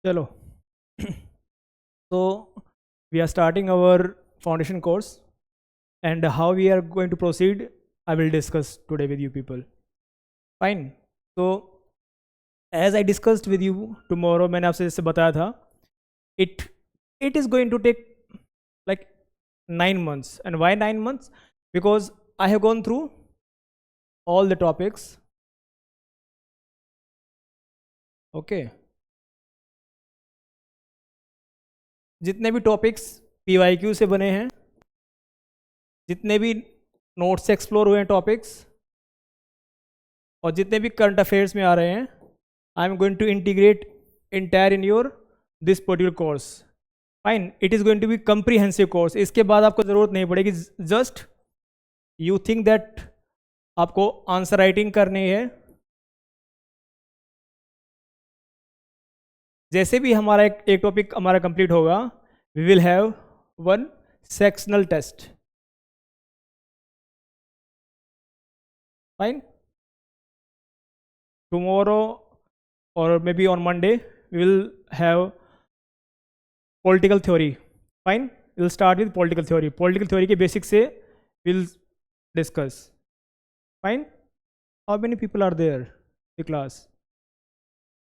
चलो. So we are starting our foundation course, and how we are going to proceed I will discuss today with you people. Fine. So as I discussed with you tomorrow, मैंने आपसे जैसे बताया था, it is going to take like 9 months. And why 9 months? Because I have gone through all the topics. Okay. जितने भी topics PYQ से बने हैं, जितने भी नोट्स से एक्सप्लोर हुए हैं टॉपिक्स, और जितने भी करंट अफेयर्स में आ रहे हैं, I am going to integrate entire in your this particular course. Fine. It is going to be comprehensive course. इसके बाद आपको ज़रूरत नहीं पड़ेगी. जस्ट यू थिंक दैट आपको आंसर राइटिंग करनी है. जैसे भी हमारा एक टॉपिक हमारा कंप्लीट होगा, we will have one sectional test. Fine. Tomorrow और may be on Monday we will have political theory. Fine. We will start with political theory. Political theory के बेसिक से will discuss. Fine. How many people are there the class?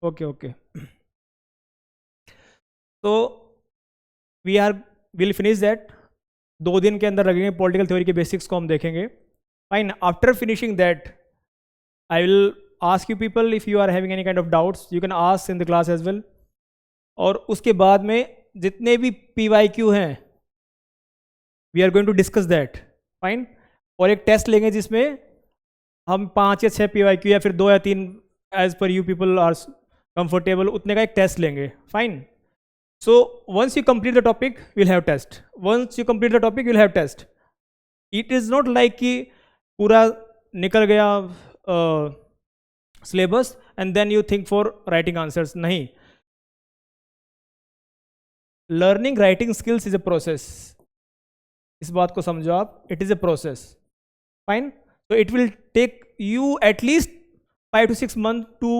Okay okay. तो will finish that. 2 दिन के अंदर लगेंगे. Political theory के basics को हम देखेंगे. Fine. After finishing that I will ask you people if you are having any kind of doubts, you can ask in the class as well. और उसके बाद में जितने भी PYQ हैं, we are going to discuss that. Fine. और एक test लेंगे जिसमें हम 5 या 6 PYQ या फिर 2 या 3 as per you people are comfortable, उतने का एक टेस्ट लेंगे. Fine. So once you complete the topic, we'll have test. Once you complete the topic, you'll have test. It is not like कि पूरा निकल गया syllabus and then you think for writing answers. नहीं. Learning writing skills is a process. इस बात को समझो आप. It is a process. Fine. So it will take you at least 5 to 6 months to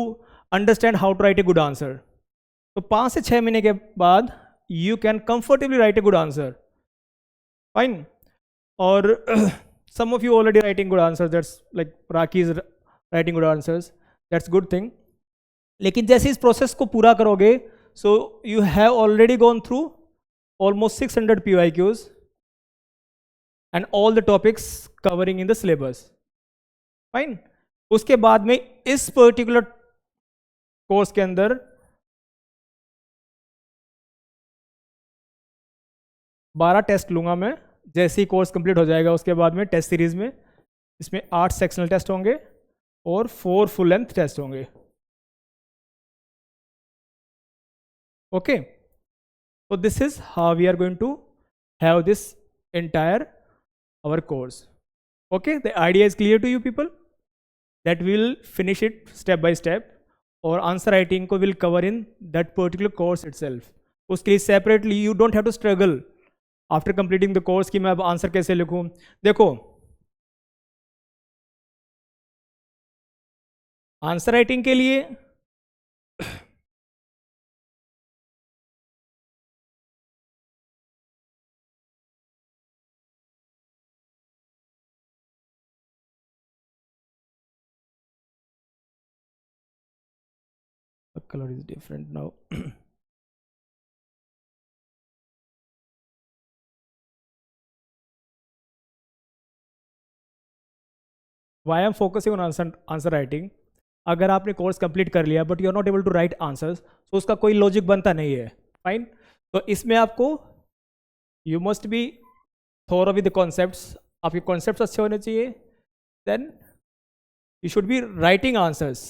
understand how to write a good answer. तो 5 से 6 महीने के बाद you can comfortably write a good answer. Fine. और some of you already writing good answer, that's like Rocky is writing good answers, that's good thing. लेकिन जैसे इस process को पूरा करोगे, so you have already gone through almost 600 PYQs and all the topics covering in the syllabus. Fine. उसके बाद में इस पर्टिकुलर कोर्स के अंदर 12 टेस्ट लूँगा मैं. जैसे ही कोर्स कंप्लीट हो जाएगा उसके बाद में टेस्ट सीरीज़ में इसमें 8 सेक्शनल टेस्ट होंगे और 4 फुल लेंथ टेस्ट होंगे. Okay. so this is how we are going to have this entire our course. Okay, the idea is clear to you people that we will finish it step by step, और answer writing को will cover in that particular course itself. उसके लिए separately you don't have to struggle after completing the course कि मैं अब answer कैसे लिखूं. देखो, आंसर राइटिंग के लिए the color is different now. Why I am focusing on answer writing? अगर आपने कोर्स कंप्लीट कर लिया but you are not able to write answers, तो उसका कोई लॉजिक बनता नहीं है. फाइन. तो इसमें आपको you must be thorough with the concepts. आपके कॉन्सेप्ट्स अच्छे होने चाहिए. Then you should be writing answers.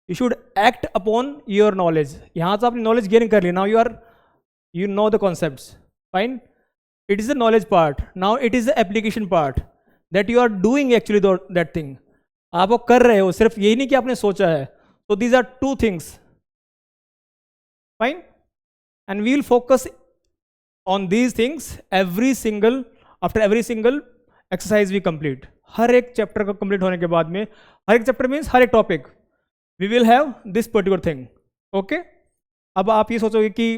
You should act upon your knowledge. यहाँ तो आपने नॉलेज गेन कर ली. Now you know the concepts. Fine. It is the knowledge part. Now it is the application part that you are doing actually that thing. आप वो कर रहे हो, सिर्फ यही नहीं कि आपने सोचा है. So these are 2 things. Fine. And we will focus on these things after every single exercise we complete. हर एक चैप्टर का कंप्लीट होने के बाद में, हर एक चैप्टर मीन्स हर एक topic, we will have this particular thing. Okay. अब आप ये सोचोगे कि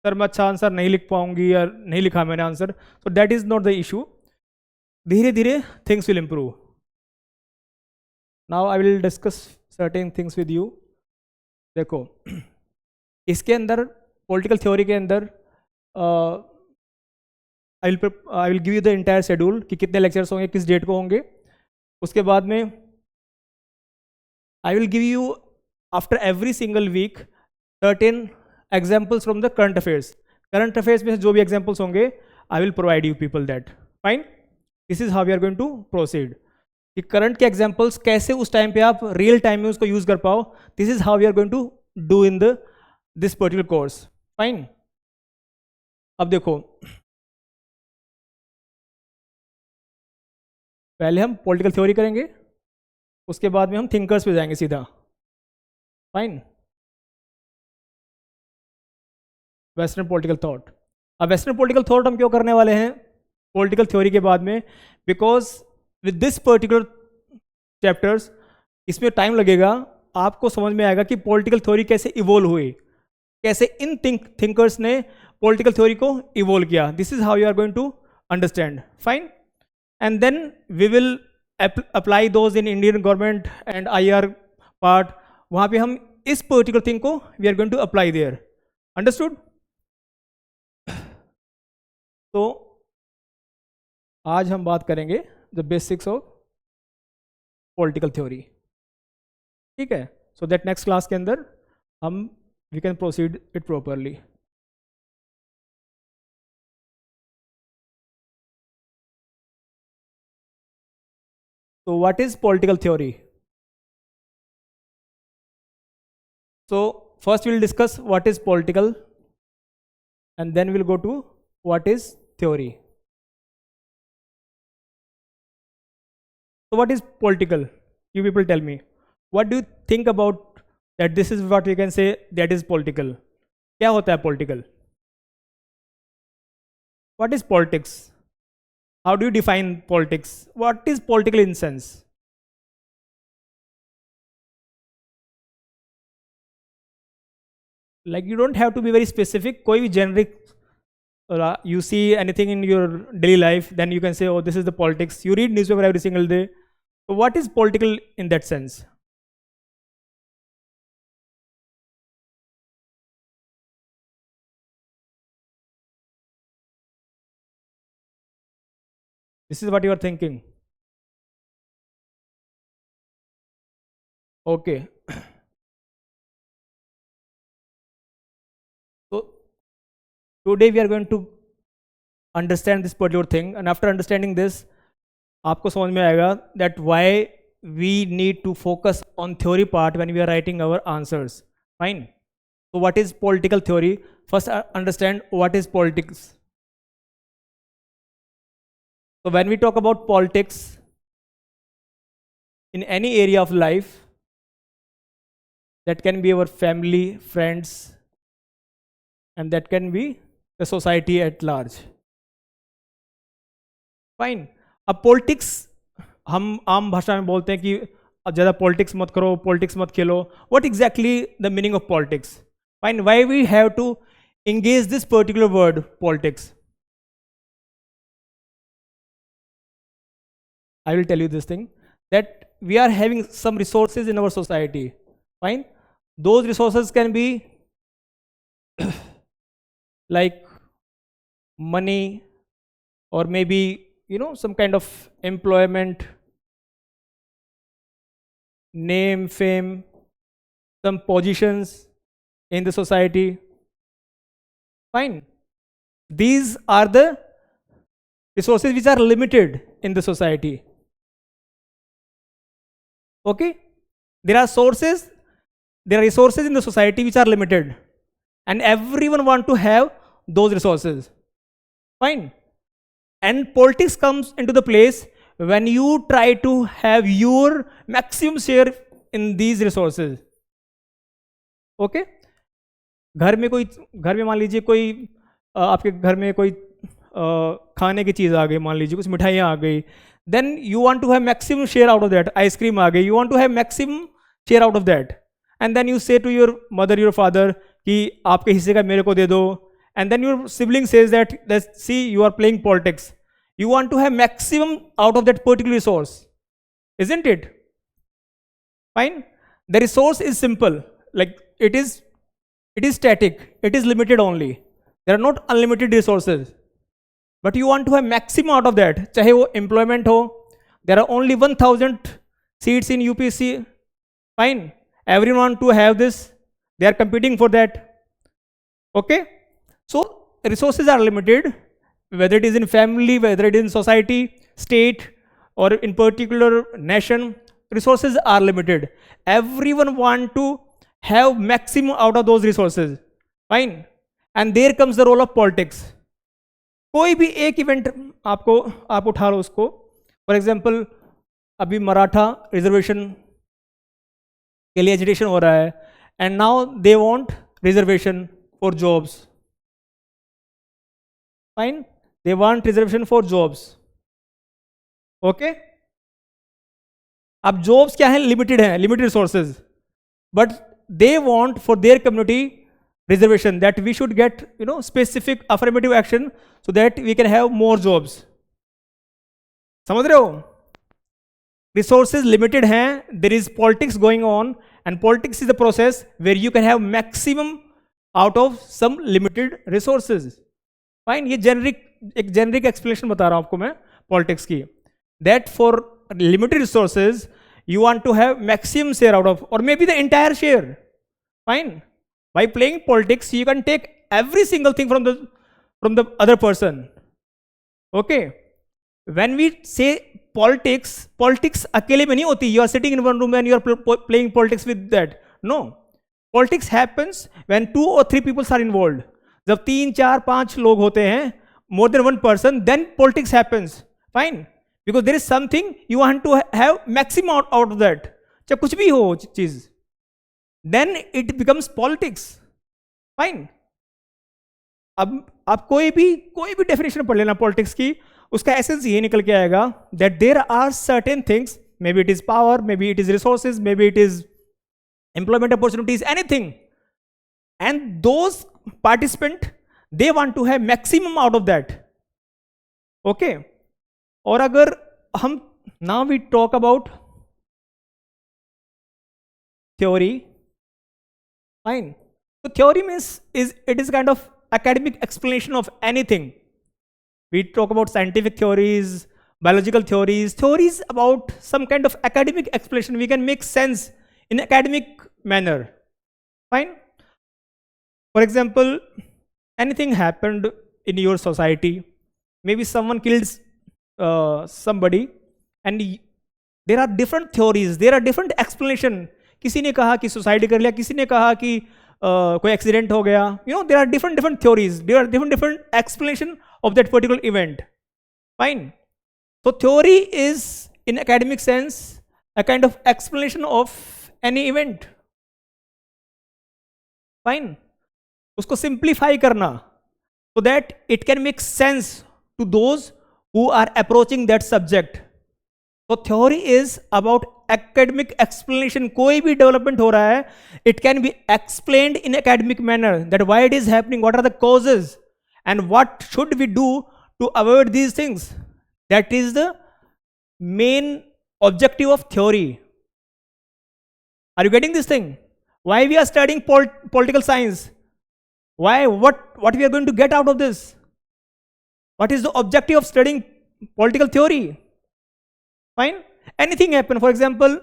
सर मैं अच्छा आंसर नहीं लिख पाऊंगी या नहीं लिखा मैंने answer, so that is not the issue. धीरे धीरे things will improve. Now I will discuss certain things with you. देखो इसके अंदर पॉलिटिकल थ्योरी के अंदर आई will give you the entire schedule कि कितने लेक्चर्स होंगे, किस डेट को होंगे. उसके बाद में I will give you after every single week certain examples from the current affairs. Current affairs में जो भी एग्जाम्पल्स होंगे I will provide you people that. Fine, this is how we are going to proceed. कि current के examples कैसे उस time पे आप रियल टाइम में उसको यूज कर पाओ, this is how we are going to do in the this particular course. Fine, अब देखो पहले हम पॉलिटिकल थ्योरी करेंगे, उसके बाद में हम थिंकर्स पे जाएंगे सीधा. Fine, western political thought. अब वेस्टर्न पॉलिटिकल थॉट हम क्यों करने वाले हैं पॉलिटिकल थ्योरी के बाद में? Because with this particular chapters इसमें टाइम लगेगा, आपको समझ में आएगा कि पॉलिटिकल थ्योरी कैसे इवोल्व हुई, कैसे इन थिंकर्स ने पॉलिटिकल थ्योरी को इवोल्व किया. This is how you are going to understand. Fine, and then we will apply those in Indian government and IR part. वहाँ पे हम इस particular thing को we are going to apply there. Understood? तो आज हम बात करेंगे the basics of political theory. ठीक है? So that next class के अंदर हम we can proceed it properly. So what is political theory? So first we'll discuss what is political and then we'll go to what is theory. So what is political? You people tell me. What do you think about that? This is what we can say that is political. क्या होता है political? What is politics? How do you define politics? What is political in sense? Like you don't have to be very specific. कोई भी generic, you see anything in your daily life, then you can say, oh, this is the politics. You read newspaper every single day. So what is political in that sense? This is what you are thinking. Okay. So today we are going to understand this particular thing, and after understanding this, आपको समझ में आएगा that why we need to focus on theory part when we are writing our answers. Fine. So what is political theory? First understand what is politics. So when we talk about politics in any area of life, that can be our family, friends, and that can be the society at large. Fine. अब politics हम आम भाषा में बोलते हैं कि अब ज़्यादा पॉलिटिक्स मत करो, पॉलिटिक्स मत खेलो. What exactly the meaning of politics? Fine, why we have to engage this particular word politics? I will tell you this thing, that we are having some resources in our society. Fine, those resources can be like money, or maybe some kind of employment, name, fame, some positions in the society. Fine, these are the resources which are limited in the society. Okay, there are resources in the society which are limited, and everyone want to have those resources. Fine, and politics comes into the place when you try to have your maximum share in these resources. Okay, घर में मान लीजिए कोई आपके घर में कोई खाने की चीज़ आ गई, मान लीजिए कुछ मिठाइयाँ आ गई, then you want to have maximum share out of that. Ice cream आ गई, you want to have maximum share out of that. and then you say to your mother, your father कि आपके हिस्से का मेरे को दे दो, and then your sibling says that, let's see, you are playing politics. You want to have maximum out of that particular resource, isn't it? Fine. The resource is simple, like it is static, it is limited only. There are not unlimited resources, but you want to have maximum out of that. चाहे वो employment हो, there are only 1000 seats in UPSC. Fine, everyone want to have this, they are competing for that. Okay, so resources are limited, whether it is in family, whether it is in society, state, or in particular nation. Resources are limited. Everyone want to have maximum out of those resources. Fine, and there comes the role of politics. कोई भी एक event आप उठा लो उसको, for example अभी Maratha reservation के लिए agitation हो रहा है, and now they want reservation for jobs. Fine, they want reservation for jobs. Okay, अब जॉब्स क्या है, लिमिटेड है, limited resources, but they want for their community reservation, that we should get specific affirmative action so that we can have more jobs. समझ रहे हो? Resources limited हैं, there is politics going on, and politics is the process where you can have maximum out of some limited resources. Fine, ये एक generic explanation बता रहा हूँ आपको मैं politics की, that for limited resources you want to have maximum share out of, or maybe the entire share. Fine. By playing politics, you can take every single thing from the other person. Okay. When we say politics अकेले में नहीं होती. You are sitting in one room and you are playing politics with that. No. Politics happens when 2 or 3 people are involved. जब 3, 4, 5 लोग होते हैं, more than one person, then politics happens. Fine. Because there is something you want to have maximum out of that. चाहे कुछ भी हो चीज, then it becomes politics. Fine. अब आप कोई भी डेफिनेशन पढ़ लेना पॉलिटिक्स की, उसका एसेंस ये निकल के आएगा that there are certain things, maybe it is power, maybe it is resources, maybe it is employment opportunities, anything, and those participant, they want to have maximum out of that. Okay. और अगर हम now we talk about theory. Fine. So theory means it is kind of academic explanation of anything. We talk about scientific theories, biological theories about some kind of academic explanation. We can make sense in academic manner. Fine. For example, anything happened in your society, maybe someone kills somebody, and there are different theories, there are different explanation. किसी ने कहा कि suicide कर लिया, किसी ने कहा कि कोई एक्सीडेंट हो गया. there are different theories, there are different explanation of that particular event. Fine. So theory is, in academic sense, a kind of explanation of any event. Fine. उसको simplify करना so that it can make sense to those who are approaching that subject. So theory is about academic explanation. कोई भी development हो रहा है, it can be explained in academic manner, that why it is happening, what are the causes, and what should we do to avoid these things. That is the main objective of theory. Are you getting this thing? Why we are studying political science? Why? What we are going to get out of this? What is the objective of studying political theory? Fine. Anything happen. For example,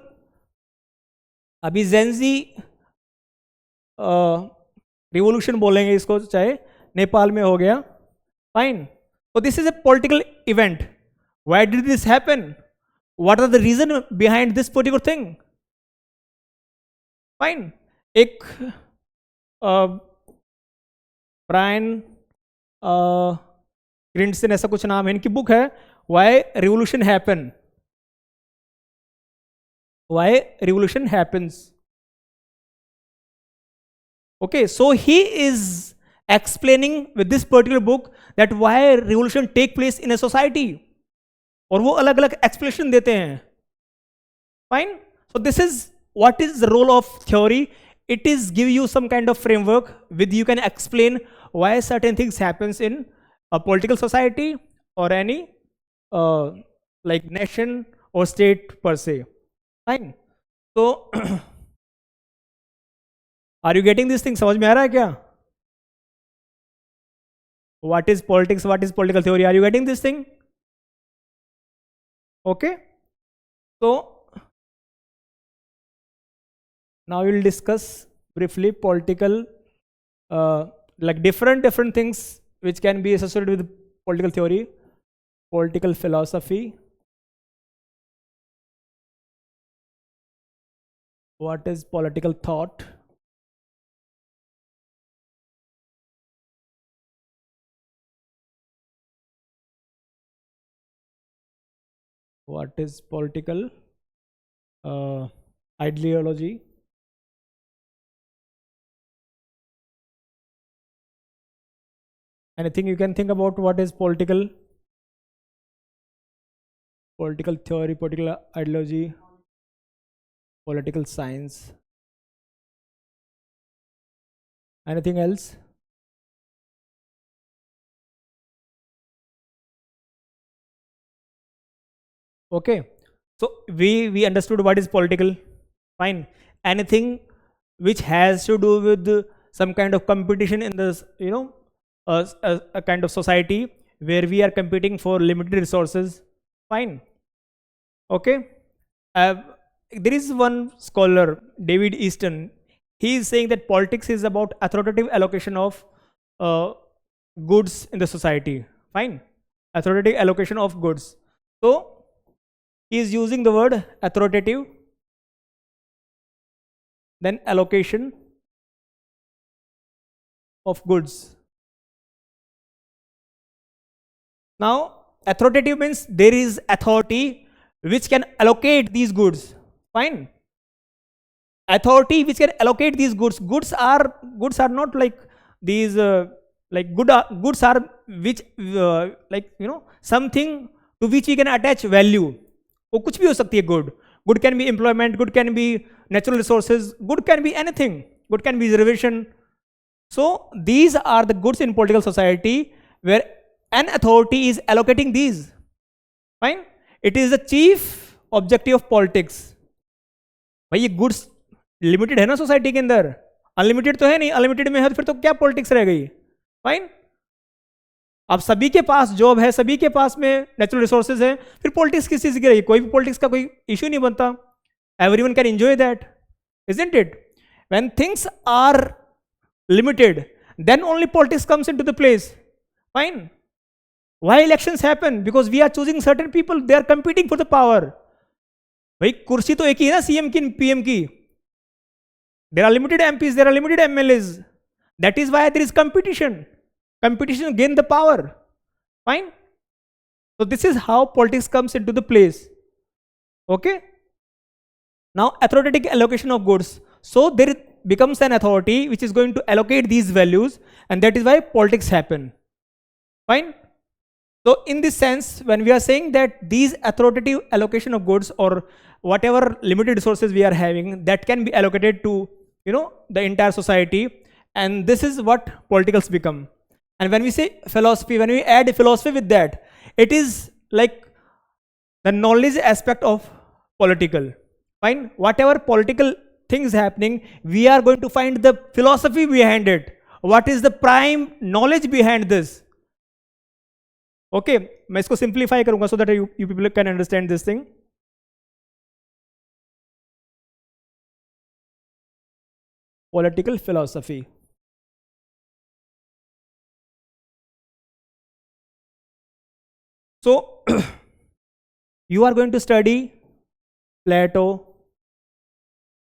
अभी Gen Z revolution बोलेंगे इसको, चाहे नेपाल में हो गया. Fine. So this is a political event. Why did this happen? What are the reason behind this particular thing? Fine. एक Brian क्रिंटसन ऐसा कुछ नाम है, इनकी बुक है Why Revolution Happen. Why revolution happens. Okay, so he is explaining with this particular book that why revolution take place in a society, और वो अलग अलग explanation देते हैं. Fine. So this is what is the role of theory? It is give you some kind of framework with you can explain why certain things happens in a political society or any like nation or state per se. Fine. So are you getting this thing? समझ में आ रहा है क्या? What is politics? What is political theory? Are you getting this thing? Okay. So now we'll discuss briefly political, like different things which can be associated with political theory, political philosophy. What is political thought? What is political ideology? Anything you can think about what is political theory, political ideology, political science? Anything else? Okay, so we understood what is political. Fine. Anything which has to do with some kind of competition in this, a kind of society where we are competing for limited resources. Fine. Okay. There is one scholar, David Easton. He is saying that politics is about authoritative allocation of goods in the society. Fine. Authoritative allocation of goods. So he is using the word authoritative, then allocation of goods. Now authoritative means there is authority which can allocate these goods. Fine. Authority which can allocate these goods. Goods are not like these like goods are which something to which we can attach value. वो कुछ भी हो सकती है good. Good can be employment, good can be natural resources, good can be anything, good can be reservation. So these are the goods in political society where an authority is allocating these. Fine. It is the chief objective of politics. भाई ये goods limited है ना society के अंदर, unlimited तो है नहीं, unlimited में है तो फिर तो क्या politics रह गई. Fine. अब सभी के पास जॉब है, सभी के पास में नेचुरल रिसोर्सेज है, फिर पॉलिटिक्स किस चीज की रही? कोई भी पॉलिटिक्स का कोई इश्यू नहीं बनता. Everyone can enjoy that, isn't it? When things are limited, then only politics comes into the place. Fine. Why elections happen? Because we are choosing certain people, they are competing for the power. भाई कुर्सी तो एक ही है ना CM की, PM की. There are limited MPs, there are limited MLAs. That is why there is competition. Competition gain the power. Fine. So this is how politics comes into the place. Okay. Now authoritative allocation of goods. So there becomes an authority which is going to allocate these values, and that is why politics happen. Fine. So in this sense, when we are saying that these authoritative allocation of goods or whatever limited resources we are having, that can be allocated to the entire society, and this is what politicals become. And when we say philosophy, when we add philosophy with that, it is like the knowledge aspect of political. Fine. Whatever political things happening, we are going to find the philosophy behind it. What is the prime knowledge behind this? Okay, मैं इसको simplify करूँगा so that you people can understand this thing. Political philosophy. So you are going to study Plato,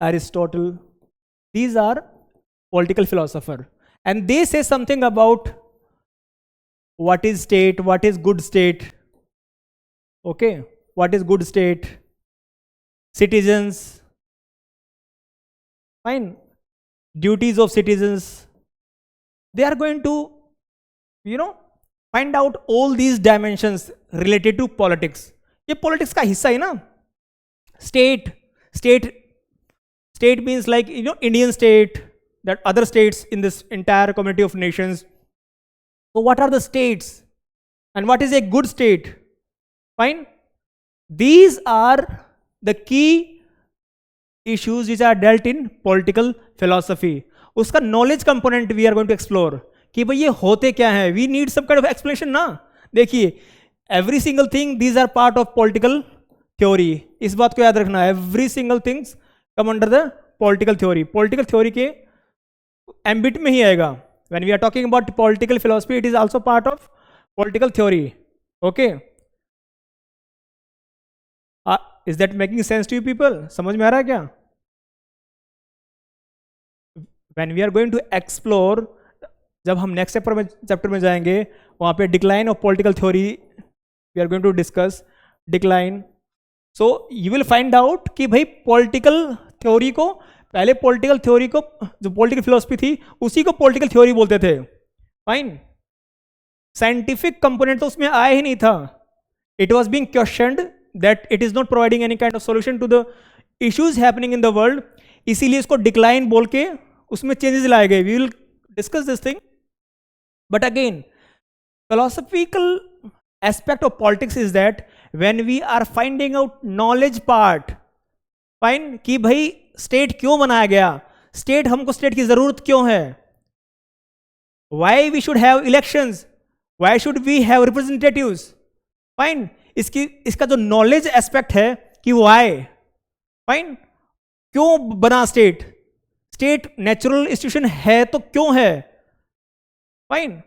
Aristotle. These are political philosophers, and they say something about what is state, what is good state. Okay, what is good state? Citizens. Fine. Duties of citizens. They are going to, find out all these dimensions related to politics. ये politics का हिस्सा है ना. State State means like, Indian state, that other states in this entire community of nations. So what are the states and what is a good state? Fine. These are the key issues which are dealt in political philosophy. उसका knowledge component we are going to explore कि भाई ये होते क्या है. We need some kind of explanation ना. देखिए, every single thing these are part of political theory. इस बात को याद रखना. Every single things come under the political theory. Political theory के ambit में ही आएगा. When we are talking about political philosophy, it is also part of political theory. Okay. Is that making sense to you people? समझ में आ रहा है क्या? When we are going to explore, जब हम next chapter में जाएंगे, वहाँ पे decline of political theory we are going to discuss. Decline. So you will find out कि भाई political theory को, पहले political theory को, जो political philosophy थी उसी को political theory बोलते थे. Fine. Scientific component तो उसमें आया ही नहीं था. It was being questioned that it is not providing any kind of solution to the issues happening in the world. इसीलिए इसको decline बोल के उसमें changes लाए गए. We will discuss this thing. But again, philosophical aspect of politics is that when we are finding out knowledge part, fine, कि भाई state क्यों बनाया गया, state हमको state की जरूरत क्यों है, why we should have elections, why should we have representatives, fine, इसका जो knowledge aspect है कि why, fine, क्यों बना state, state natural institution है तो क्यों है, fine,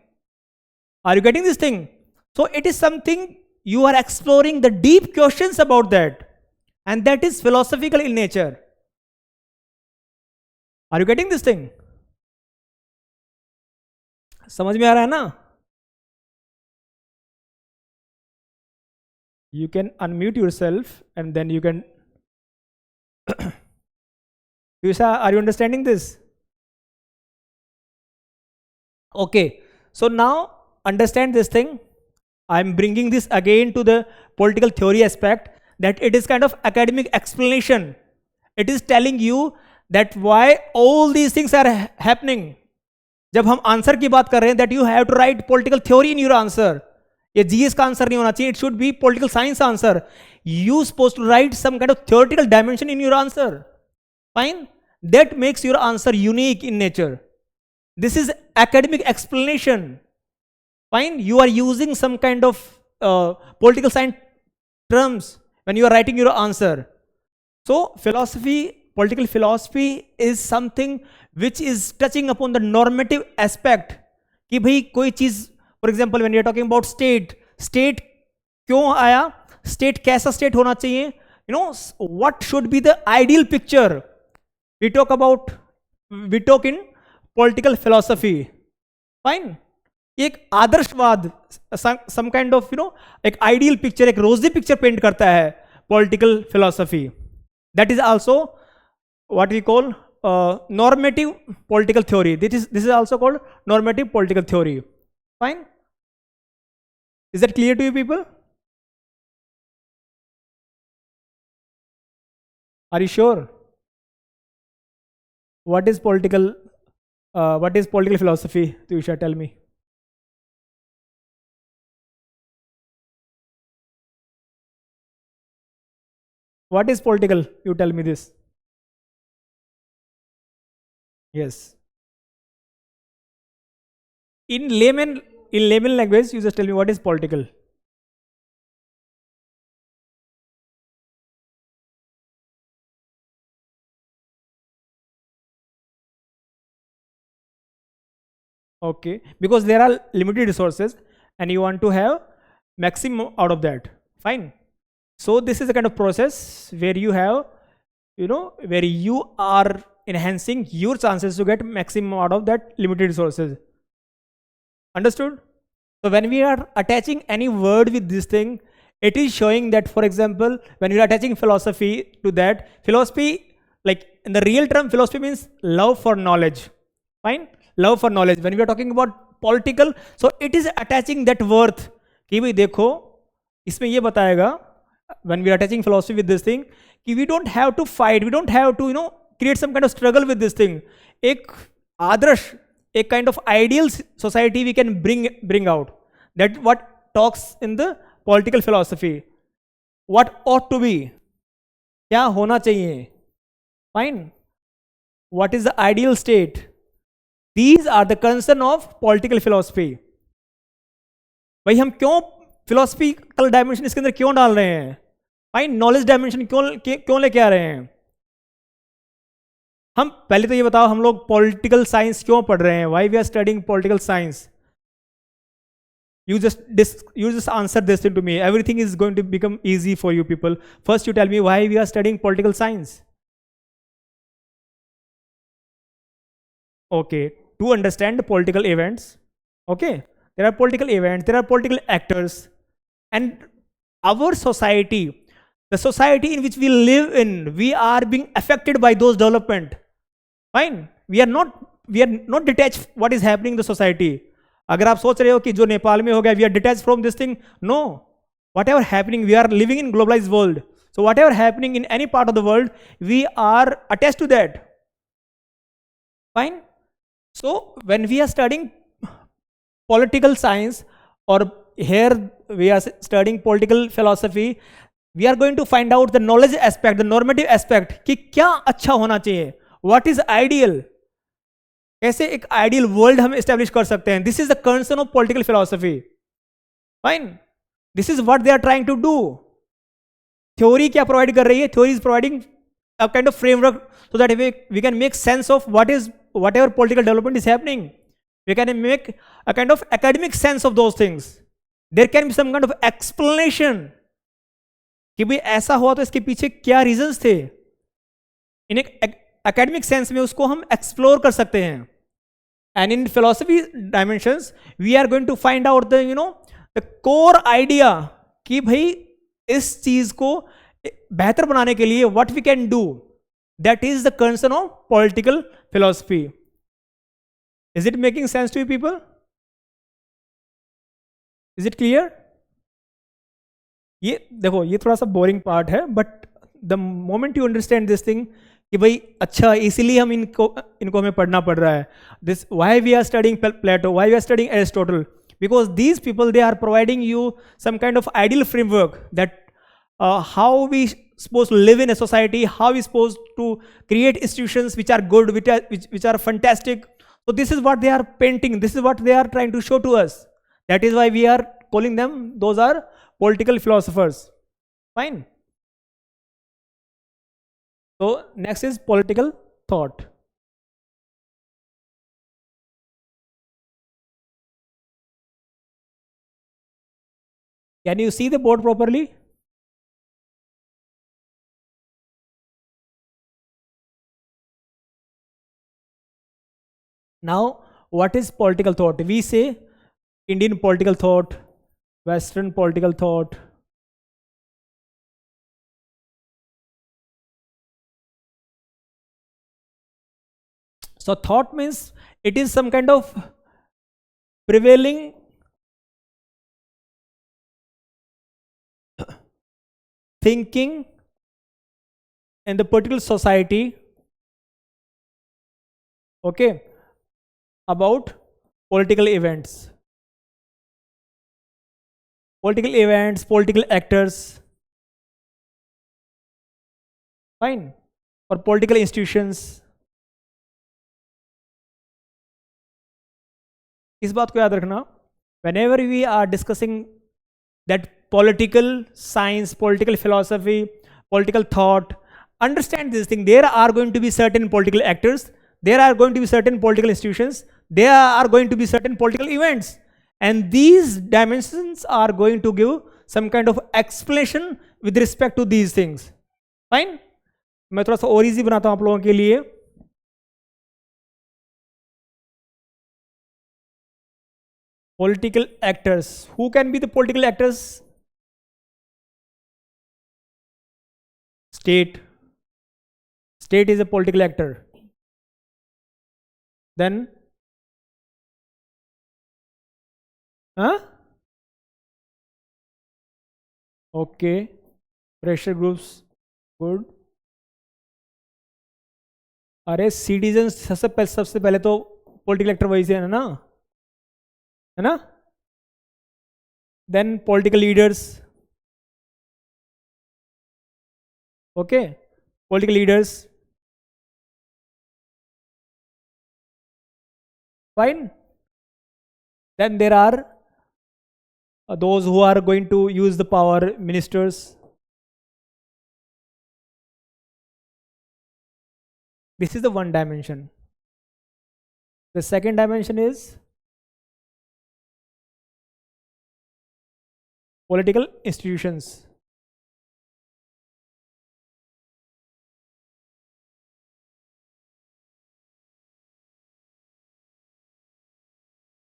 are you getting this thing? So it is something you are exploring the deep questions about that, and that is philosophical in nature. Are you getting this thing? समझ में आ रहा है ना? You can unmute yourself and then you can. Yusha, are you understanding this? Okay, so now understand this thing. I'm bringing this again to the political theory aspect, that it is kind of academic explanation. It is telling you that why all these things are happening. जब हम answer की बात कर रहे हैं, that you have to write political theory in your answer. ये GS का answer नहीं होना चाहिए. It should be political science answer. You supposed to write some kind of theoretical dimension in your answer. Fine. That makes your answer unique in nature. This is academic explanation. Fine. You are using some kind of political science terms when you are writing your answer. So philosophy, political philosophy is something which is touching upon the normative aspect. कि भाई कोई चीज, for example, when you are talking about state, state क्यों आया, state कैसा state होना चाहिए, what should be the ideal picture. We talk in political philosophy. Fine. एक आदर्शवाद, some kind of, एक ideal picture, एक rosy picture paint करता है political philosophy. That is also what we call normative political theory. This is also called normative political theory. Fine. Is that clear to you people? Are you sure? What is political philosophy? Tuisha, tell me. What is political? You tell me this. Yes. In layman language, you just tell me what is political. Okay, because there are limited resources and you want to have maximum out of that. Fine. So this is a kind of process where you have, where you are enhancing your chances to get maximum out of that limited resources. Understood? So when we are attaching any word with this thing, it is showing that, for example, when you are attaching philosophy to that, philosophy, like in the real term, philosophy means love for knowledge. Fine? Love for knowledge. When we are talking about political, so it is attaching that worth. कि भाई देखो, इसमें ये बताएगा, when we are attaching philosophy with this thing, कि we don't have to fight, we don't have to, create some kind of struggle with this thing. एक आदर्श, a kind of ideal society we can bring out. That what talks in the political philosophy. What ought to be? क्या होना चाहिए? Fine. What is the ideal state? These are the concern of political philosophy. भाई हम क्यों philosophical dimension इसके अंदर क्यों डाल रहे हैं? फाइन, नॉलेज डायमेंशन क्यों लेके आ रहे हैं? हम पहले तो ये बताओ, हम लोग पॉलिटिकल साइंस क्यों पढ़ रहे हैं? Why we are studying political science? You just answer this thing to me. Everything is going to become easy for you people. First you tell me why we are studying political science. Okay, to understand the political events. Okay, there are political events, there are political actors, and our society, the society in which we live in, we are being affected by those development. Fine, we are not detached what is happening in the society. अगर आप सोच रहे हो कि जो नेपाल में हो गया, we are detached from this thing, no. Whatever happening, we are living in globalized world. So whatever happening in any part of the world, we are attached to that. Fine. So when we are studying political science, or here we are studying political philosophy, we are going to find out the knowledge aspect, the normative aspect, कि क्या अच्छा होना चाहिए, what is ideal, कैसे एक ideal world हम establish कर सकते हैं. This is the concern of political philosophy. Fine, this is what they are trying to do. Theory क्या प्रोवाइड कर रही है? Theory is providing a kind of framework so that we can make sense of whatever political development is happening. We can make a kind of academic sense of those things. There can be some kind of explanation कि भाई ऐसा हुआ तो इसके पीछे क्या reasons थे. इन एक एकेडमिक सेंस में उसको हम एक्सप्लोर कर सकते हैं. And in philosophy dimensions we are going to find out the core idea कि भाई इस चीज को बेहतर बनाने के लिए what we can do. That is the concern of political philosophy. Is it making sense to you people? Is it clear? ये देखो, ये थोड़ा सा बोरिंग पार्ट है, but the moment you understand this thing कि भाई अच्छा इसीलिए हम इनको हमें पढ़ना पड़ रहा है. This why we are studying Plato, why we are studying Aristotle, because these people they are providing you some kind of ideal framework that how we supposed to live in a society, how we supposed to create institutions which are good, which are fantastic. So this is what they are painting, this is what they are trying to show to us. That is why we are calling them, those are political philosophers. Fine. So next is political thought. Can you see the board properly? Now, what is political thought? We say Indian political thought, Western political thought. So thought means it is some kind of prevailing thinking in the particular society, okay, about political events, political actors, fine, or political institutions. इस बात को याद रखना, whenever we are discussing that political science, political philosophy, political thought, understand this thing. There are going to be certain political actors, there are going to be certain political institutions, there are going to be certain political events, and these dimensions are going to give some kind of explanation with respect to these things. Fine. मैं थोड़ा सा और easy बनाता हूं आप लोगों के लिए. Political actors. Who can be the political actors? State. State is a political actor. Then okay, pressure groups, good. अरे सिटीजन सबसे पहले तो पॉलिटिकल एक्टर वही से है ना, then political leaders, okay, political leaders, fine, then there are those who are going to use the power, ministers. This is the one dimension. The second dimension is political institutions.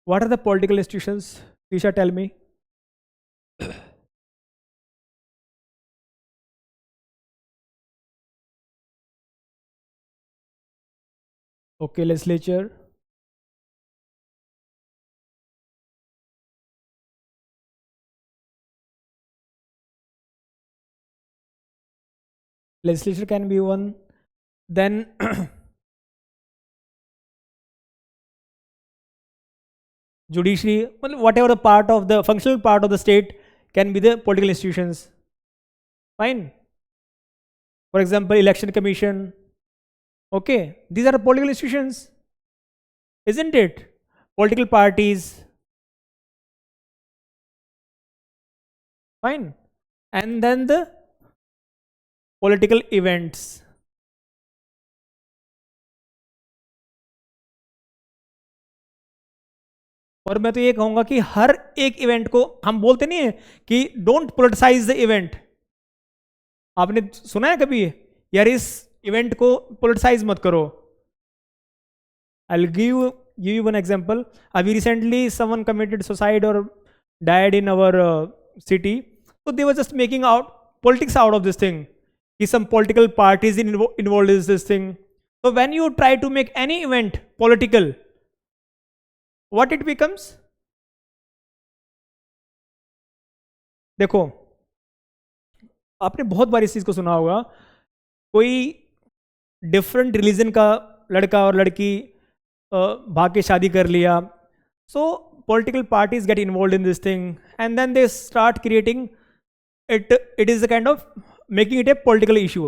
What are the political institutions? Tisha, tell me. Okay, legislature. Legislature can be one. Then judiciary, well, whatever the part of the functional part of the state can be the political institutions. Fine. For example, election commission. Okay, these are political institutions, isn't it? Political parties. Fine. And then the political events. और मैं तो ये कहूंगा कि हर एक event को हम बोलते नहीं है कि डोंट पोलिटिसाइज द इवेंट. आपने सुना है कभी यार इस इवेंट को पोलिटिसाइज मत करो? I will give you one example. अभी रिसेंटली समवन कमिटेड सुसाइड और died in our city. So they were just making out politics out of this thing. Some political parties involved in this thing. So when you try to make any event political, what it becomes? देखो, आपने बहुत बार इस चीज को सुना होगा. कोई different religion का लड़का और लड़की भाग के शादी कर लिया. So political parties get involved in this thing, and then they start creating it is a kind of making it a political issue.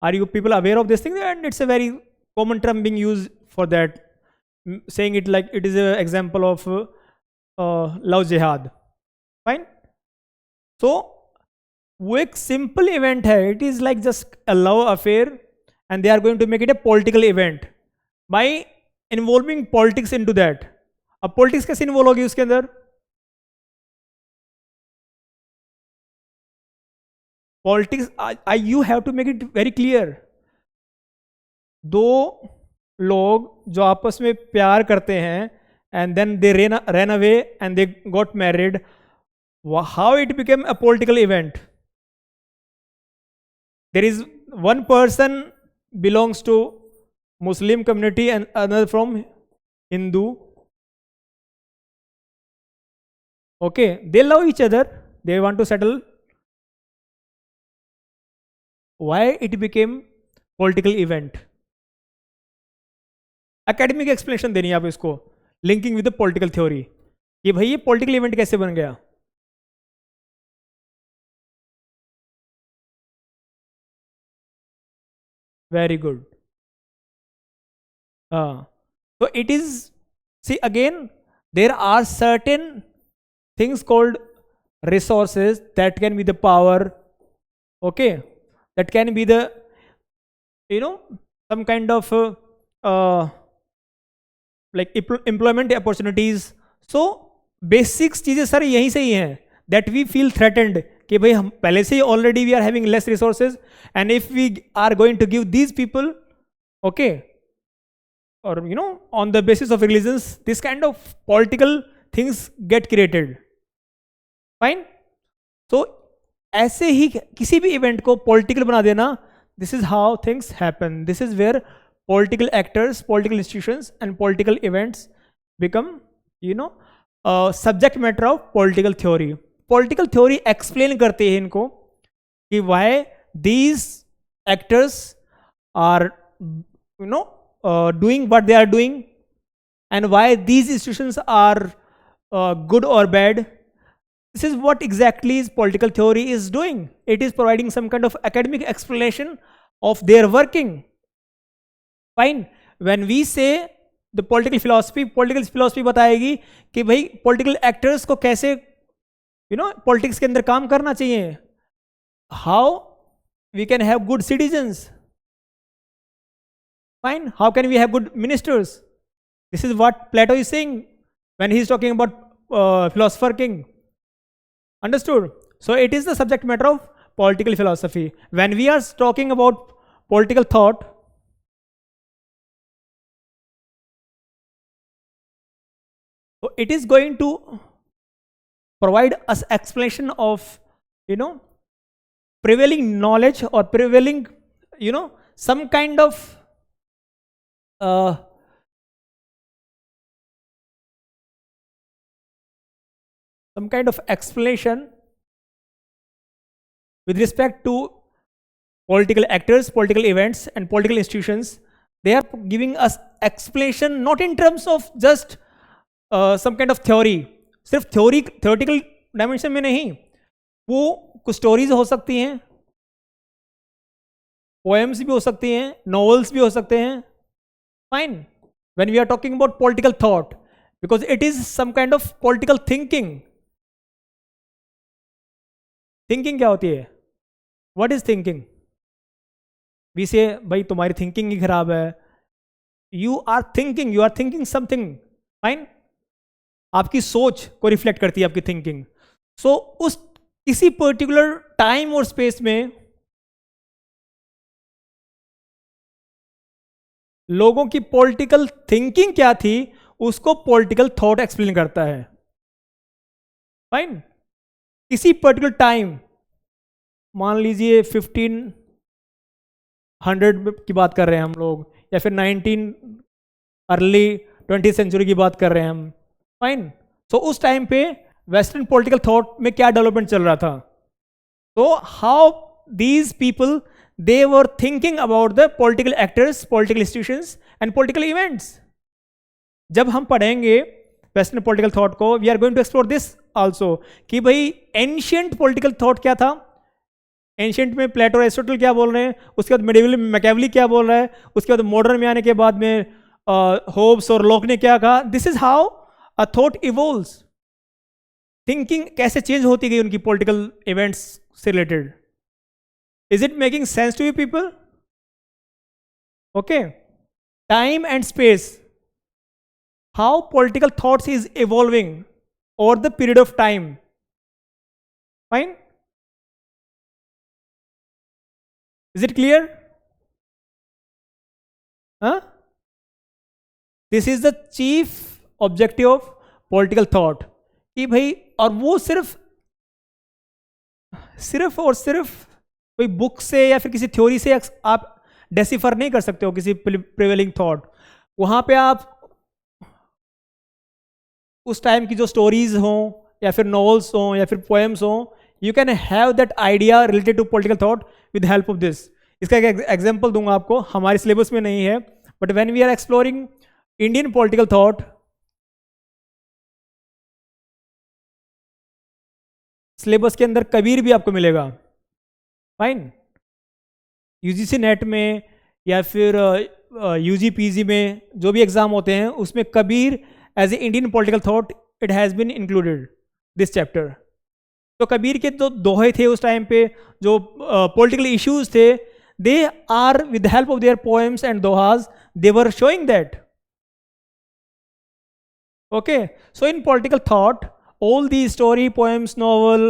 Are you people aware of this thing? And it's a very common term being used for that, saying it like it is an example of love jihad. Fine. So वो एक simple event है. It is like just a love affair, and they are going to make it a political event by involving politics into that. अब politics कैसे involve होगी उसके अंदर? Politics, you have to make it very clear. दो लोग जो आपस में प्यार करते हैं and then they run away and they got married, how it became a political event? There is one person belongs to Muslim community and another from Hindu. Okay, they love each other, they want to settle. Why it became political event? Academic explanation देनी है आप इसको, linking with the political theory. कि भाई ये political event कैसे बन गया? Very good. So it is, see again, there are certain things called resources that can be the power. Okay. That can be the, some kind of like employment opportunities. So basics चीजें सारी यहीं से ही हैं. That we feel threatened कि भाई हम पहले से ही already we are having less resources, and if we are going to give these people, okay, or on the basis of religions, this kind of political things get created. Fine. So ऐसे ही किसी भी event को political बना देना, this is how things happen. This is where political actors, political institutions and political events become subject matter of political theory. Political theory explain करते हैं इनको कि why these actors are doing what they are doing, and why these institutions are good or bad. This is what exactly is political theory is doing. It is providing some kind of academic explanation of their working. Fine. When we say the political philosophy बताएगी कि भाई political actors को कैसे politics के अंदर काम करना चाहिए. How we can have good citizens. Fine. How can we have good ministers? This is what Plato is saying when he is talking about philosopher king. Understood? So it is the subject matter of political philosophy. When we are talking about political thought, so it is going to provide us explanation of prevailing knowledge or prevailing some kind of explanation with respect to political actors, political events, and political institutions. They are giving us explanation not in terms of just some kind of theory. सिर्फ theoretical dimension में नहीं, वो कुछ stories हो सकती हैं, poems भी हो सकती हैं, novels भी हो सकते हैं. Fine. When we are talking about political thought, because it is some kind of political thinking. Thinking क्या होती है? What is thinking? We say, भाई तुम्हारी thinking ही खराब है. You are thinking something. Fine. आपकी सोच को रिफ्लेक्ट करती है आपकी थिंकिंग. सो उस किसी पर्टिकुलर टाइम और स्पेस में लोगों की पॉलिटिकल थिंकिंग क्या थी, उसको पॉलिटिकल थॉट एक्सप्लेन करता है. फाइन. किसी पर्टिकुलर टाइम, मान लीजिए 1500 की बात कर रहे हैं हम लोग, या फिर 19 अर्ली 20th सेंचुरी की बात कर रहे हैं हम. फाइन. सो उस टाइम पे वेस्टर्न पॉलिटिकल थॉट में क्या डेवलपमेंट चल रहा था. तो how these people they were thinking about the political actors, political institutions and political events. जब हम पढ़ेंगे वेस्टर्न पॉलिटिकल थॉट को, we are going to explore this also कि भाई एंशियंट पॉलिटिकल थॉट क्या था. एंशियंट में प्लेटो एरिस्टोटल क्या बोल रहे हैं, उसके बाद मिडिवल में मैकेवली क्या बोल रहा है, उसके बाद मॉडर्न में आने के बाद में होब्स और लॉक ने क्या कहा. This is how a thought evolves. Thinking कैसे चेंज होती गई उनकी पॉलिटिकल इवेंट्स से related. Is it making sense to you people? Okay. Time and space. How political thoughts is evolving over the period of time. Fine? Is it clear? Huh? This is the chief objective of political thought. कि भाई, और वो सिर्फ और सिर्फ कोई book से या फिर किसी थ्योरी से आप डेसिफर नहीं कर सकते हो किसी प्रिवेलिंग थॉट. वहां पे आप उस टाइम की जो स्टोरीज हों या फिर नॉवेल्स हों या फिर पोएम्स हों, you can have that idea related to political thought with help of this. इसका एक एग्जांपल दूंगा आपको, हमारे सिलेबस में नहीं है, but when we are exploring Indian political thought, syllabus के अंदर कबीर भी आपको मिलेगा. फाइन. यूजीसी नेट में या फिर यूजी पीजी में जो भी एग्जाम होते हैं, उसमें Kabir as a Indian political thought it has been included this chapter. तो कबीर के जो दोहे थे उस टाइम पे, जो पॉलिटिकल इश्यूज थे, they are with help of their poems and dohas they were showing that. Okay. So in political thought all the story, poems, novel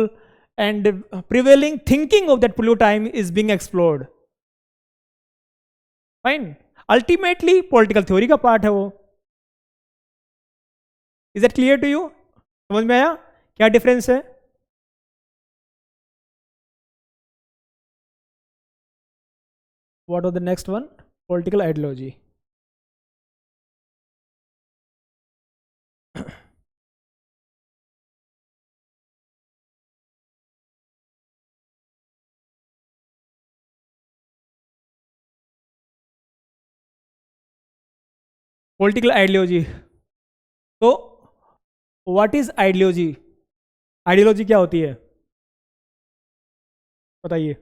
and prevailing thinking of that period time is being explored. Fine. Ultimately political theory का part है वो. Is that clear to you? समझ में आया क्या difference है? What was the next one? Political ideology. Political ideology. तो what is ideology? Ideology क्या होती है बताइए।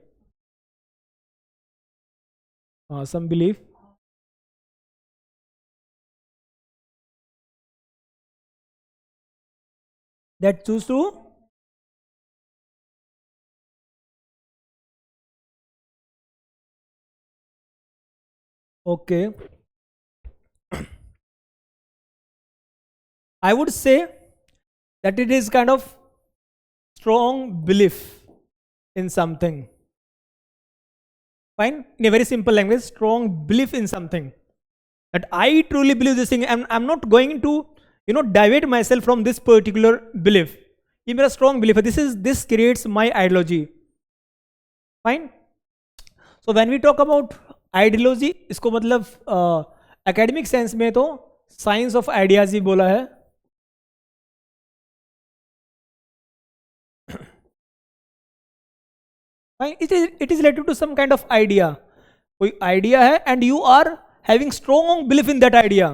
हाँ, some belief that choose to, okay, I would say that it is kind of strong belief in something. Fine? In a very simple language, strong belief in something. That I truly believe this thing. And I'm not going to, divert myself from this particular belief. ये मेरा strong belief है. This creates my ideology. Fine? So when we talk about ideology, इसको मतलब academic sense में तो science of ideas ही बोला है. Fine? It is related to some kind of idea. कोई idea है and you are having strong belief in that idea.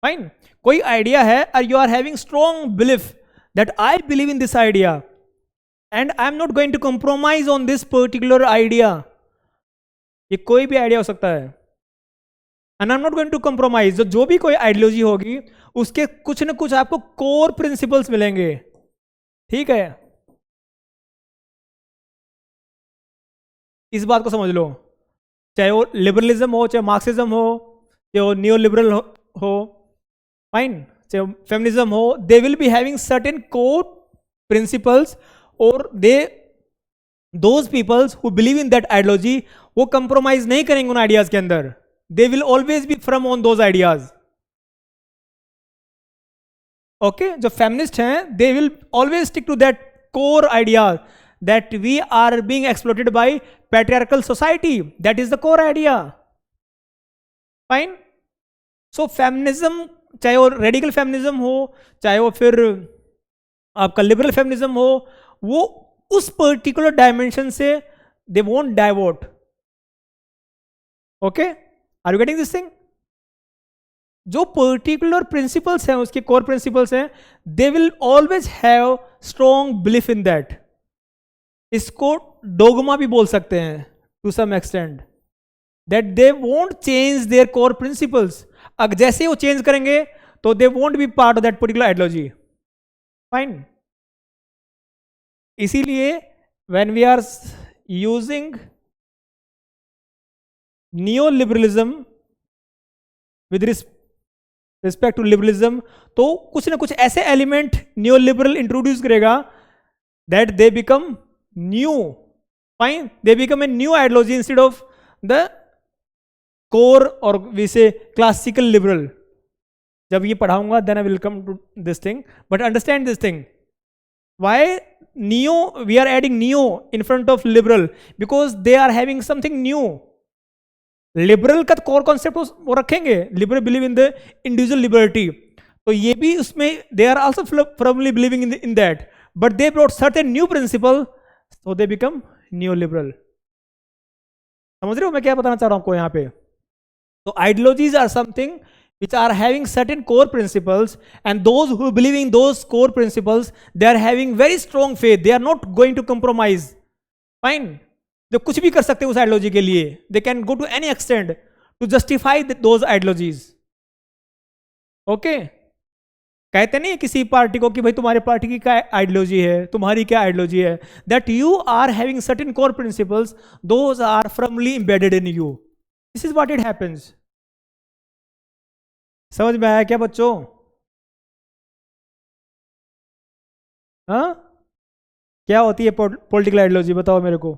Fine? कोई idea है and you are having strong belief that I believe in this idea and I am not going to compromise on this particular idea. ये कोई भी idea हो सकता है. And I'm not going to compromise. जो भी कोई ideology होगी उसके कुछ न कुछ आपको core principles मिलेंगे. ठीक है, इस बात को समझ लो. चाहे वो लिबरलिज्म हो, चाहे मार्क्सिज्म हो, चाहे वो न्यू लिबरल हो, फाइन, चाहे फेमिनिज्म हो, they will be having certain core principles और they those peoples who believe in that ideology वो कंप्रोमाइज नहीं करेंगे उन आइडियाज के अंदर. They will always be from on those ideas. Okay, जो फेमिनिस्ट हैं they will always stick to that core ideas that we are being exploited by patriarchal society. That is the core idea. Fine? So feminism, चाहे वो radical feminism हो, चाहे वो फिर आपका liberal feminism हो, वो उस पर्टिकुलर डायमेंशन से they won't divert. Okay, are you getting this thing? जो पर्टिकुलर प्रिंसिपल्स हैं उसके कोर प्रिंसिपल्स हैं, they will always have strong belief in that. इसको डोगमा भी बोल सकते हैं to some extent. That they won't change their core principles. अगर जैसे वो चेंज करेंगे तो they won't be part of that particular ideology. Fine? इसीलिए when we are using neo liberalism with respect to liberalism, तो कुछ ना कुछ ऐसे एलिमेंट नियो लिबरल इंट्रोड्यूस करेगा that they become new. Fine? They become a new ideology instead of the core, or we say classical liberal. जब ये पढ़ाऊंगा then I will come to this thing, but understand this thing. Why neo? We are adding neo in front of liberal because they are having something new. Liberal का core concept वो रखेंगे, liberal believe in the individual liberty, तो ये भी उसमें they are also firmly believing in that, but they brought certain new principle, so they become neoliberal. समझ रहे हो मैं क्या बताना चाह रहा हूं आपको यहां पे? तो ideologies are something which are having certain core principles, and those who believe in those core principles, they are having very strong faith. They are not going to compromise. Fine? जो कुछ भी कर सकते हैं उस आइडियोलॉजी के लिए. They can go to any extent to justify those ideologies. Okay? कहते नहीं किसी पार्टी को कि भाई तुम्हारी पार्टी की क्या आइडियोलॉजी है, तुम्हारी क्या आइडियोलॉजी है. That you are having certain core principles, those are firmly embedded in you. This is what it happens. समझ में आया क्या बच्चों? हाँ, क्या होती है पॉलिटिकल आइडियोलॉजी बताओ मेरे को.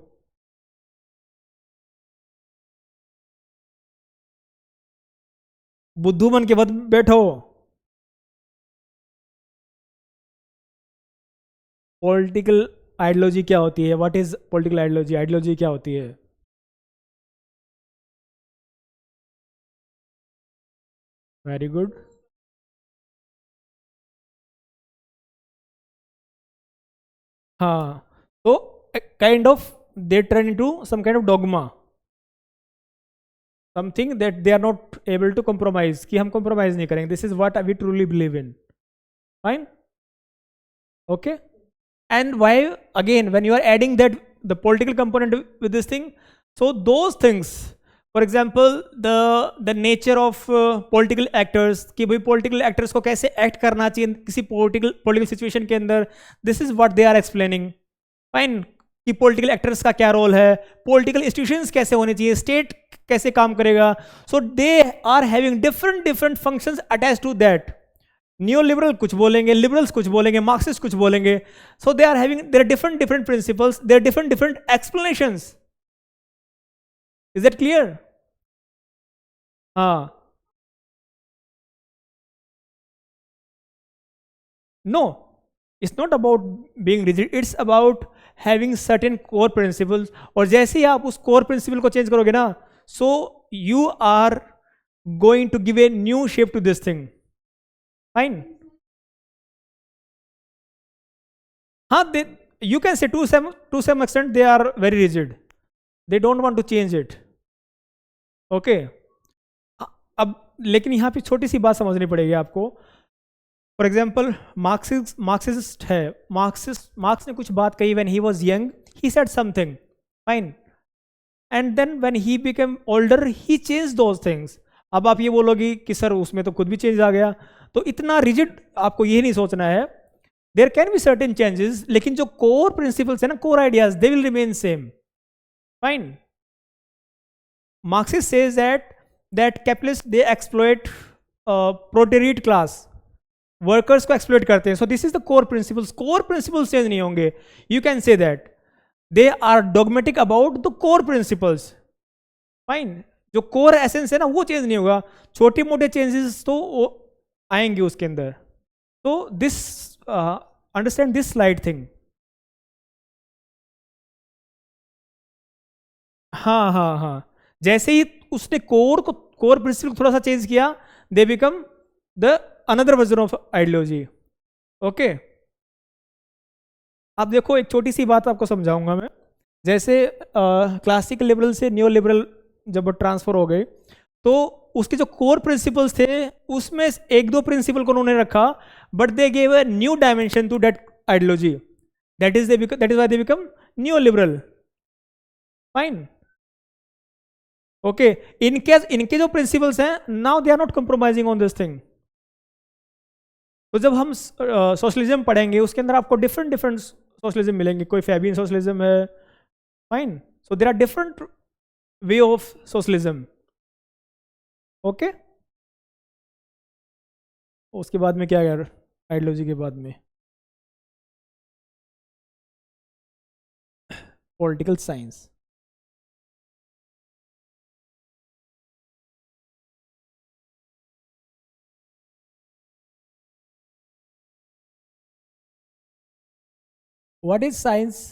बुद्धू बन के मत बैठो. पॉलिटिकल आइडियोलॉजी क्या होती है? What is political ideology? Ideology क्या होती है? Very good. हाँ, तो kind of they turn into some kind of dogma. Something that they are not able to compromise, कि हम compromise नहीं करेंगे. This is what we truly believe in. Fine. Okay. And why, again, when you are adding that the political component with this thing, so those things, for example, the nature of political actors, कि भाई political actors को कैसे act करना चाहिए किसी political situation के अंदर, this is what they are explaining. Fine. कि political actors का क्या role है, political institutions कैसे होने चाहिए, state कैसे काम करेगा. So they are having different functions attached to that. New liberal कुछ बोलेंगे, लिबरल्स कुछ बोलेंगे, मार्क्सिस्ट कुछ बोलेंगे. So they are having their different principles, their different explanations. Is that clear? हाँ. No, it's not about being rigid, it's about having certain core principles. और जैसे ही आप उस कोर प्रिंसिपल को चेंज करोगे ना, so you are going to give a new shape to this thing. Fine. You can say to some extent they are very rigid. They don't want to change it. Okay. अब लेकिन यहाँ पे छोटी सी बात समझनी पड़ेगी आपको. फॉर एग्जाम्पल मार्क्सिस्ट है. मार्क्स ने कुछ बात कही when he was young, he said something. Fine. And then when he became older, he changed those things. अब आप ये बोलोगे कि सर उसमें तो खुद भी चेंज आ गया. तो इतना रिजिड आपको ये नहीं सोचना है. There can be certain changes, लेकिन जो कोर प्रिंसिपल्स है ना, core ideas, they will remain same. Fine. Marxist says that capitalist they exploit proletariat class, workers को एक्सप्लॉइट करते हैं. So this is the core principles. Core principles change नहीं होंगे. You can say that they are dogmatic about the core principles. Fine. जो core essence है ना, वो change नहीं होगा. छोटे मोटे चेंजेस तो आएंगे उसके अंदर. तो this understand this slide thing. हाँ. जैसे ही उसने कोर प्रिंसिपल थोड़ा सा चेंज किया, they become the another version of ideology. Okay. अब देखो, एक छोटी सी बात आपको समझाऊंगा मैं. जैसे क्लासिकल लिबरल से न्यू लिबरल जब ट्रांसफर हो गए, तो उसके जो कोर प्रिंसिपल्स थे उसमें एक दो प्रिंसिपल को उन्होंने रखा, but they gave a new dimension to that ideology. That is why they become new liberal. Fine. Okay. इनके जो प्रिंसिपल्स हैं, now they are not compromising on this thing. तो जब हम सोशलिज्म पढ़ेंगे, उसके अंदर आपको डिफरेंट सोशलिज्म मिलेंगे. कोई फैबियन सोशलिज्म है. Fine. So there are different way of socialism. Okay. उसके बाद में क्या यार, आइडियोलॉजी के बाद में political science. What is science?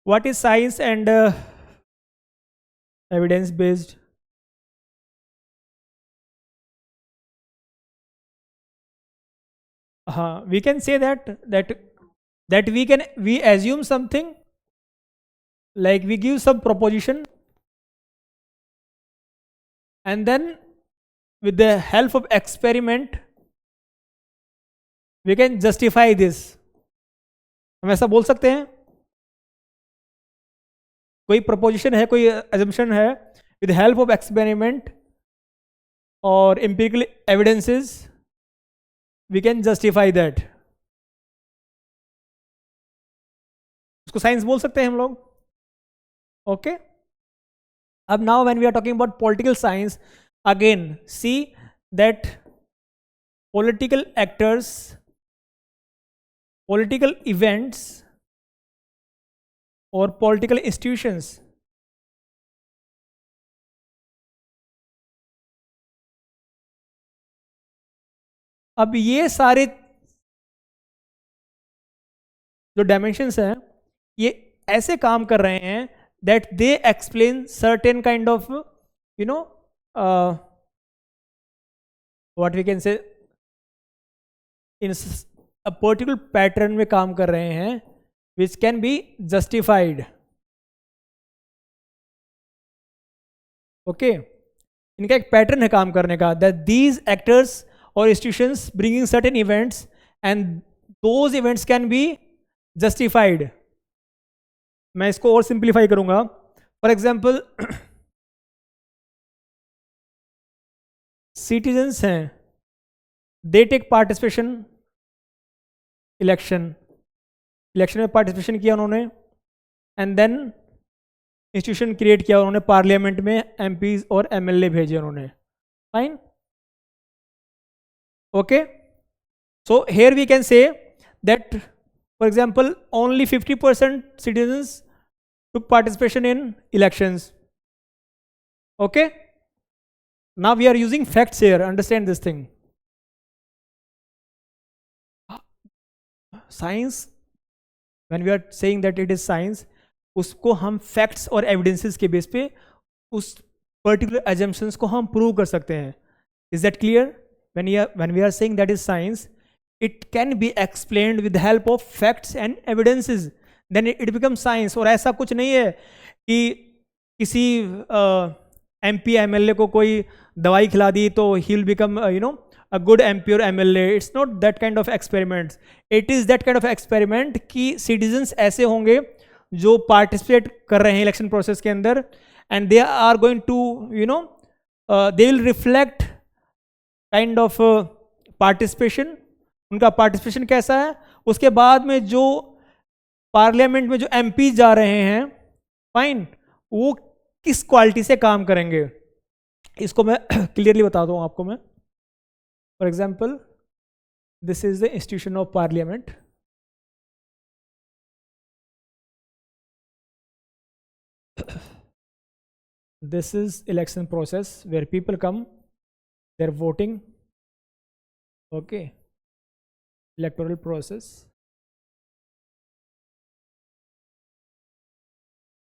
What is science and evidence based? We can say that we assume something, like we give some proposition, and then with the help of experiment we can justify this. हम ऐसा बोल सकते हैं. कोई preposition है, कोई assumption है, with the help of experiment और empirical evidences we can justify that. उसको साइंस बोल सकते हैं हम लोग. ओके. अब now when we are talking about political science, again see that political actors, political events और पॉलिटिकल इंस्टीट्यूशंस, अब ये सारे जो डायमेंशंस हैं, ये ऐसे काम कर रहे हैं that they explain certain kind of you know what we can say in a particular pattern में काम कर रहे हैं, which can be justified. Okay इनका एक पैटर्न है काम करने का, दैट दीज एक्टर्स और institutions bringing certain events and those events can be justified. मैं इसको और सिंप्लीफाई करूंगा. फॉर एग्जाम्पल सिटीजन्स हैं, दे टेक पार्टिसिपेशन इलेक्शन में पार्टिसिपेशन किया उन्होंने, एंड देन इंस्टीट्यूशन क्रिएट किया उन्होंने, पार्लियामेंट में एमपीज और एमएलए भेजे उन्होंने. Fine. Okay so here we can say that for example only 50% citizens took participation in elections. Okay, now we are using facts here, understand this thing. Science, when we are saying that it is science, उसको हम facts और evidences के base पे उस particular assumptions को हम prove कर सकते हैं. Is that clear? When we are saying that is science, it can be explained with the help of facts and evidences. Then it becomes science. और ऐसा कुछ नहीं है कि किसी MP MLA को कोई दवाई खिला दी तो he will become a good MP or MLA. It's not that kind of experiments. It is that kind of experiment कि citizens ऐसे होंगे जो participate कर रहे हैं इलेक्शन प्रोसेस के अंदर, and they are going to they will reflect kind of participation. उनका पार्टिसिपेशन कैसा है, उसके बाद में जो पार्लियामेंट में जो एमपी जा रहे हैं, फाइन, वो किस क्वालिटी से काम करेंगे, इसको मैं क्लियरली बता दूं आपको मैं. For example this is the institution of parliament. This is election process where people come, they are voting. Okay, electoral process.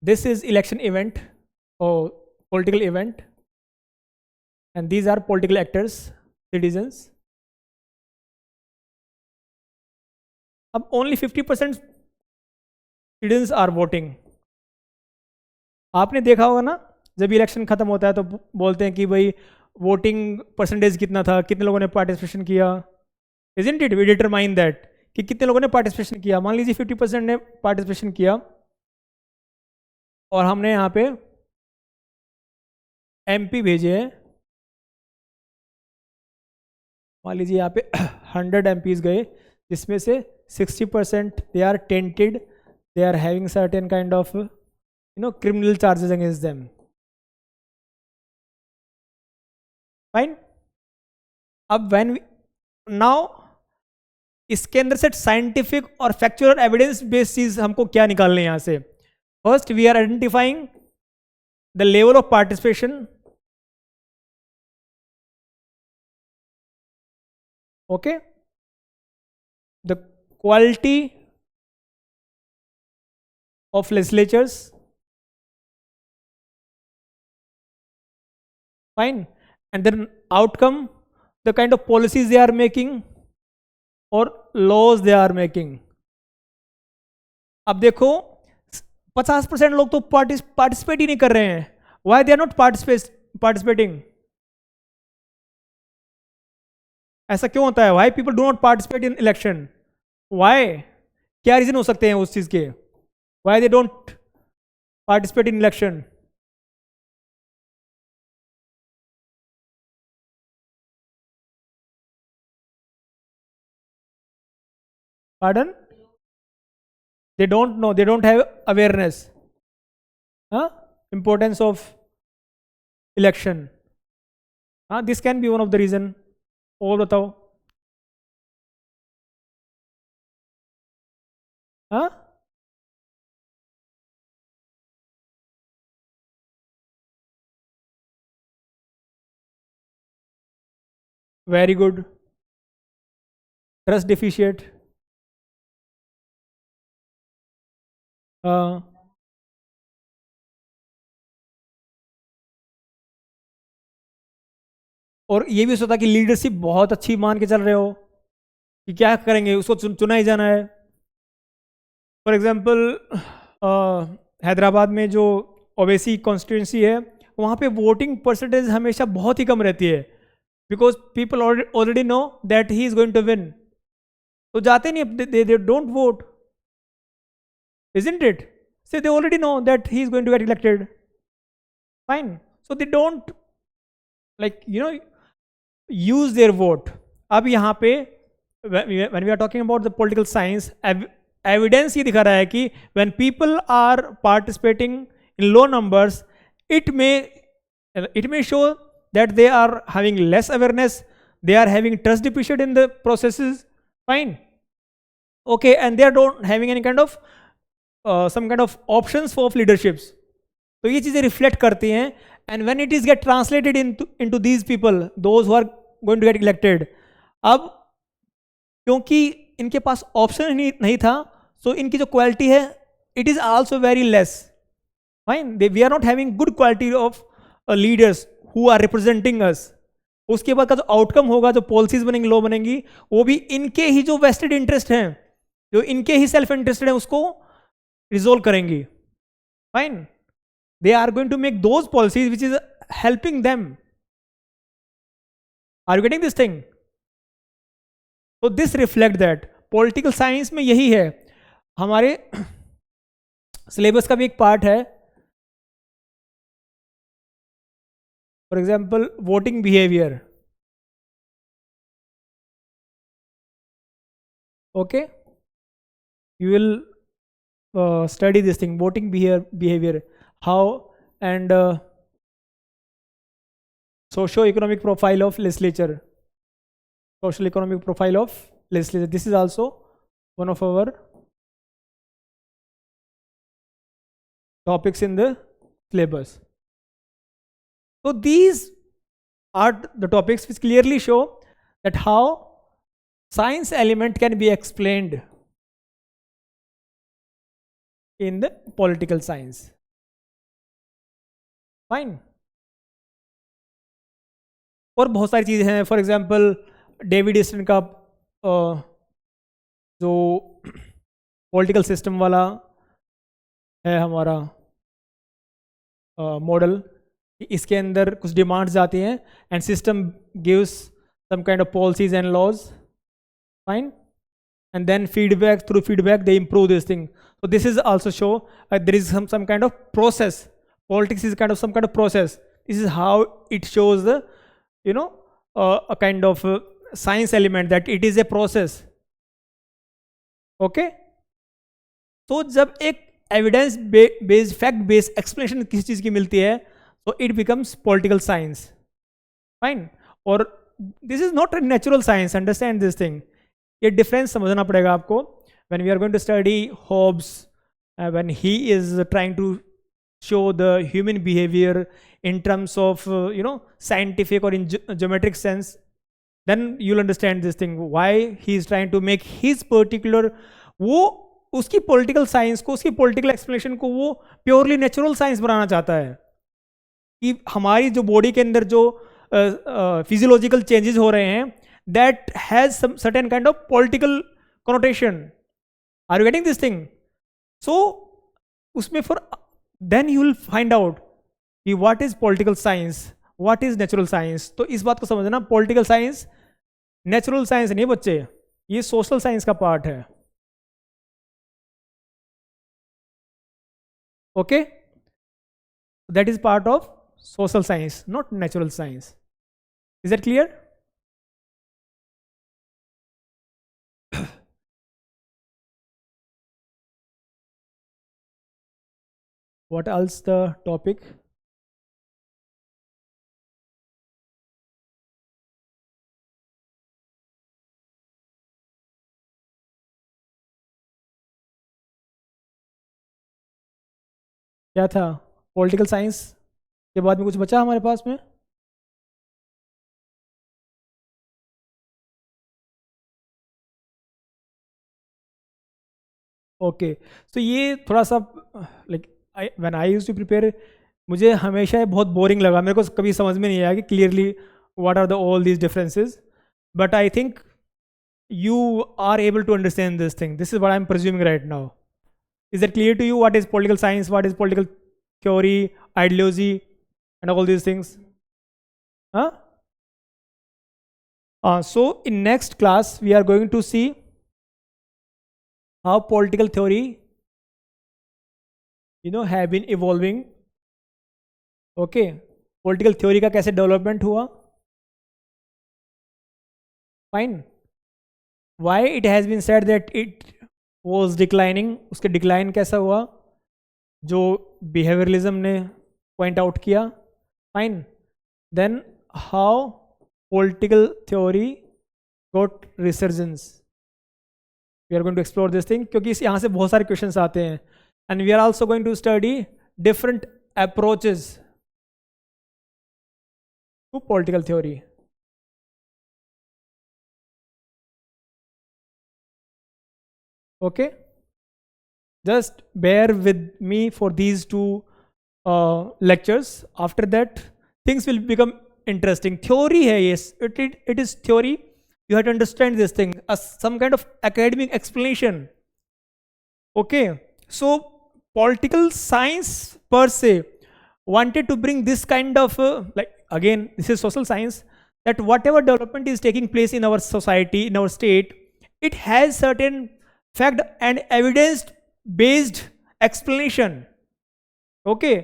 This is election event or political event, and these are political actors, citizens. अब only 50% citizens are voting. आपने देखा होगा ना, जब election खत्म होता है तो बोलते हैं कि भाई वोटिंग परसेंटेज कितना था, कितने लोगों ने पार्टिसिपेशन किया. Isn't it? We determine that कि कितने लोगों ने पार्टिसिपेशन किया. मान लीजिए 50% ने पार्टिसिपेशन किया और हमने यहाँ पे एमपी भेजे हैं. मान लीजिए यहाँ पे 100 एमपीज गए, जिसमें से 60% they are tainted, they are having certain kind of criminal charges against them. Fine. अब व्हेन नाउ इसके अंदर से साइंटिफिक और फैक्चुअल एविडेंस बेस्ड चीज हमको क्या निकालने हैं यहाँ से. First, we are identifying the level of participation. Okay, the quality of legislatures. Fine, and then outcome, the kind of policies they are making or laws they are making. अब देखो 50% लोग तो पार्टिसिपेट ही नहीं कर रहे हैं. Why they are not participating? ऐसा क्यों होता है? Why people do not participate in election? Why? क्या रीजन हो सकते हैं उस चीज के? Why they don't participate in election? Pardon? They don't know, they don't have awareness. Importance of election. This can be one of the reason. और बताओ. Very good. Trust deficient. और ये भी सोचा कि लीडरशिप बहुत अच्छी मान के चल रहे हो कि क्या करेंगे, उसको चुना ही जाना है. फॉर एग्जांपल हैदराबाद में जो ओवैसी कॉन्स्टिट्यूंसी है, वहाँ पे वोटिंग परसेंटेज हमेशा बहुत ही कम रहती है, because people already know that he is going to win, तो जाते नहीं, they don't vote, isn't it? So they already know that he is going to get elected. Fine. So they don't use their vote. अब यहाँ पे when we are talking about the political science, evidence ये दिखा रहा है कि when people are participating in low numbers, it may show that they are having less awareness, they are having trust deficit in the processes. Fine. Okay, and they are don't having any kind of some kind of options for leaderships. तो ये चीज़ें reflect करती हैं, and when it is get translated into these people, those who are going to get elected, अब क्योंकि इनके पास option नहीं था, सो इनकी जो क्वालिटी है it is also very less. Fine, we are not having good quality of leaders who are representing us. उसके बाद का जो आउटकम होगा, जो पॉलिसीज बनेंगी, लॉ बनेंगी, वो भी इनके ही जो वेस्टेड इंटरेस्ट हैं, जो इनके ही सेल्फ इंटरेस्टेड हैं, उसको रिजोल्व करेंगी. Fine, they are going to make those policies which is helping them. Are you getting this thing? So this reflect that political science में यही है. हमारे सिलेबस का भी एक पार्ट है, for example voting behaviour. Okay, you will study this thing, voting behavior, how and socio-economic profile of legislature, social economic profile of legislature. This is also one of our topics in the syllabus. So these are the topics which clearly show that how science element can be explained in the political science. Fine. और बहुत सारी चीज़ें हैं, for example David Easton का जो political system वाला है हमारा मॉडल, इसके अंदर कुछ डिमांड्स आती हैं and system gives some kind of policies and laws. Fine, and then through feedback they improve this thing. So this is also show there is some kind of process. Politics is some kind of process. This is how it shows the a kind of science element, that it is a process. Okay, so जब एक evidence based fact based explanation किसी चीज़ की मिलती है, so it becomes political science. Fine. और this is not a natural science, understand this thing. ये difference समझना पड़ेगा आपको. when we are going to study Hobbes, when he is trying to show the human behavior in terms of scientific or in geometric sense, then you'll understand this thing, why he is trying to make his particular, वो उसकी political science को, उसकी political explanation को वो purely natural science बनाना चाहता है, कि हमारी जो बॉडी के अंदर जो फिजियोलॉजिकल चेंजेस हो रहे हैं, that has some certain kind of political connotation. Are you getting this thing? So उसमें for then you will find out कि what is political science, what is natural science. तो इस बात को समझना, political science natural science नहीं बच्चे, ये social science का पार्ट है. Okay, that is part of social science, not natural science. Is that clear? What else the topic? क्या था? पॉलिटिकल साइंस के बाद में कुछ बचा हमारे पास में? ओके, तो ये थोड़ा सा like when I used to prepare, मुझे हमेशा ये बहुत बोरिंग लगा, मेरे को कभी समझ में नहीं आया कि clearly what are the all these differences. But I think you are able to understand this thing. This is what I'm presuming right now. Is that clear to you? What is political science? What is political theory, ideology, and all these things. Huh? So in next class, we are going to see how political theory, have been evolving. Okay, political theory का कैसे development हुआ? Fine. Why it has been said that it was declining? उसके decline कैसा हुआ? जो behavioralism ने point out किया. Fine. Then how political theory got resurgence? We are going to explore this thing क्योंकि इस यहाँ से बहुत सारे questions आते हैं, and we are also going to study different approaches to political theory. Okay, just bear with me for these two lectures. After that, things will become interesting. Theory hai, yes, it is theory. You have to understand this thing as some kind of academic explanation. Okay, so political science per se wanted to bring this kind of like, again, this is social science, that whatever development is taking place in our society, in our state, it has certain fact and evidence based explanation. Okay,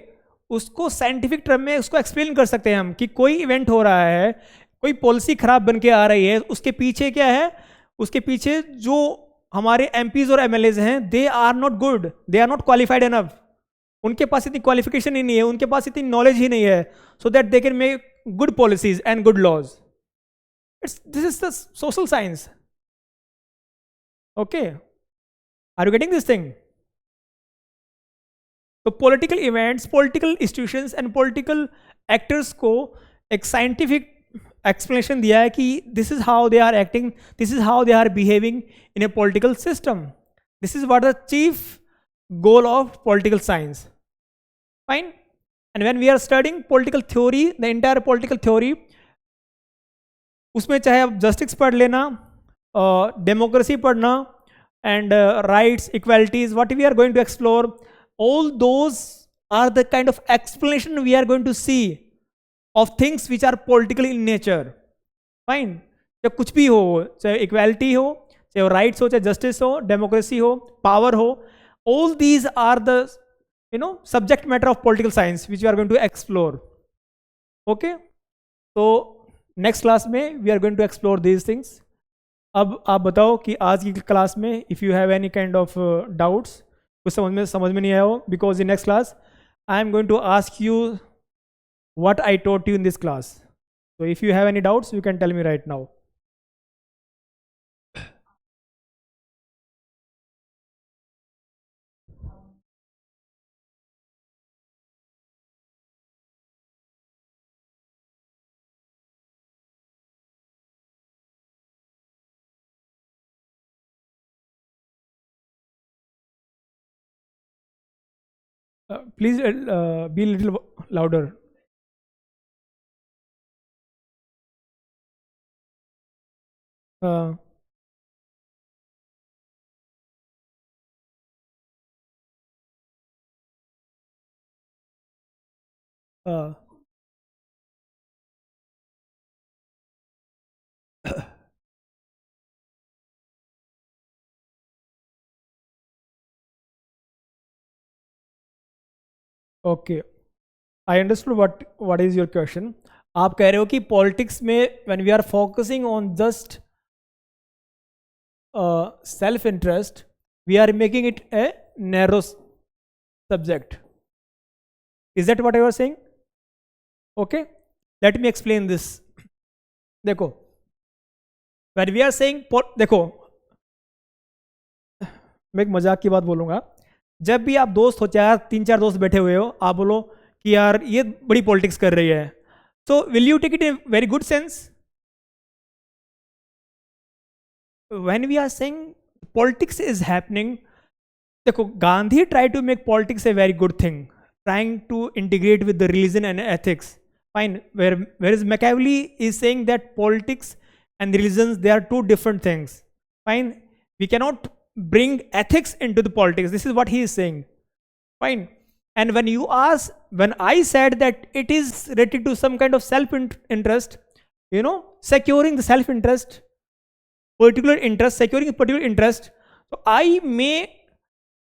उसको scientific term में उसको explain कर सकते हैं हम कि कोई event हो रहा है, कोई पॉलिसी खराब बन के आ रही है, उसके पीछे क्या है, उसके पीछे जो हमारे एमपीज और एमएलएज हैं, they are not good, they are not qualified enough, उनके पास इतनी क्वालिफिकेशन ही नहीं है, उनके पास इतनी नॉलेज ही नहीं है, so that they can make good policies and good laws. This is the social science. Okay, are you getting this thing? तो political events, political institutions and political actors को एक साइंटिफिक एक्सप्लेनेशन दिया है कि this is how they are acting, this is how they are behaving in a political system. This is what the chief goal of political science. Fine. And when we are studying political theory, the entire political theory, उसमें चाहे आप justice पढ़ लेना, democracy पढ़ना, and rights, equalities, what we are going to explore, all those are the kind of explanation we are going to see of things which are political in nature. Fine. चाहे कुछ भी हो, चाहे equality हो, चाहे rights हो, चाहे justice हो, डेमोक्रेसी हो, पावर हो, all these are the subject matter of political science which we are going to explore. Okay, so next class में we are going to explore these things. अब आप बताओ कि आज की क्लास में if you have any kind of doubts, कुछ समझ में नहीं आया हो, because in next class I am going to ask you what I taught you in this class. So if you have any doubts, you can tell me right now. Please be a little louder. Okay, I understood what is your question. आप कह रहे हो कि politics में when we are focusing on just self interest, we are making it a narrow subject. Is that what you are saying? Okay, let me explain this. देखो, when we are saying देखो, मैं एक मजाक की बात बोलूँगा. जब भी आप दोस्त हो, चाहे 3-4 दोस्त बैठे हुए हो, आप बोलो कि यार ये बड़ी पॉलिटिक्स कर रही है, so will you take it in a very good sense? When we are saying politics is happening, देखो, Gandhi tried to make politics a very good thing, trying to integrate with the religion and ethics. Fine. Whereas Machiavelli is saying that politics and religions, they are two different things. Fine. We cannot bring ethics into the politics. This is what he is saying. Fine. And when I said that it is related to some kind of self-interest, securing the self-interest, securing a particular interest, so I may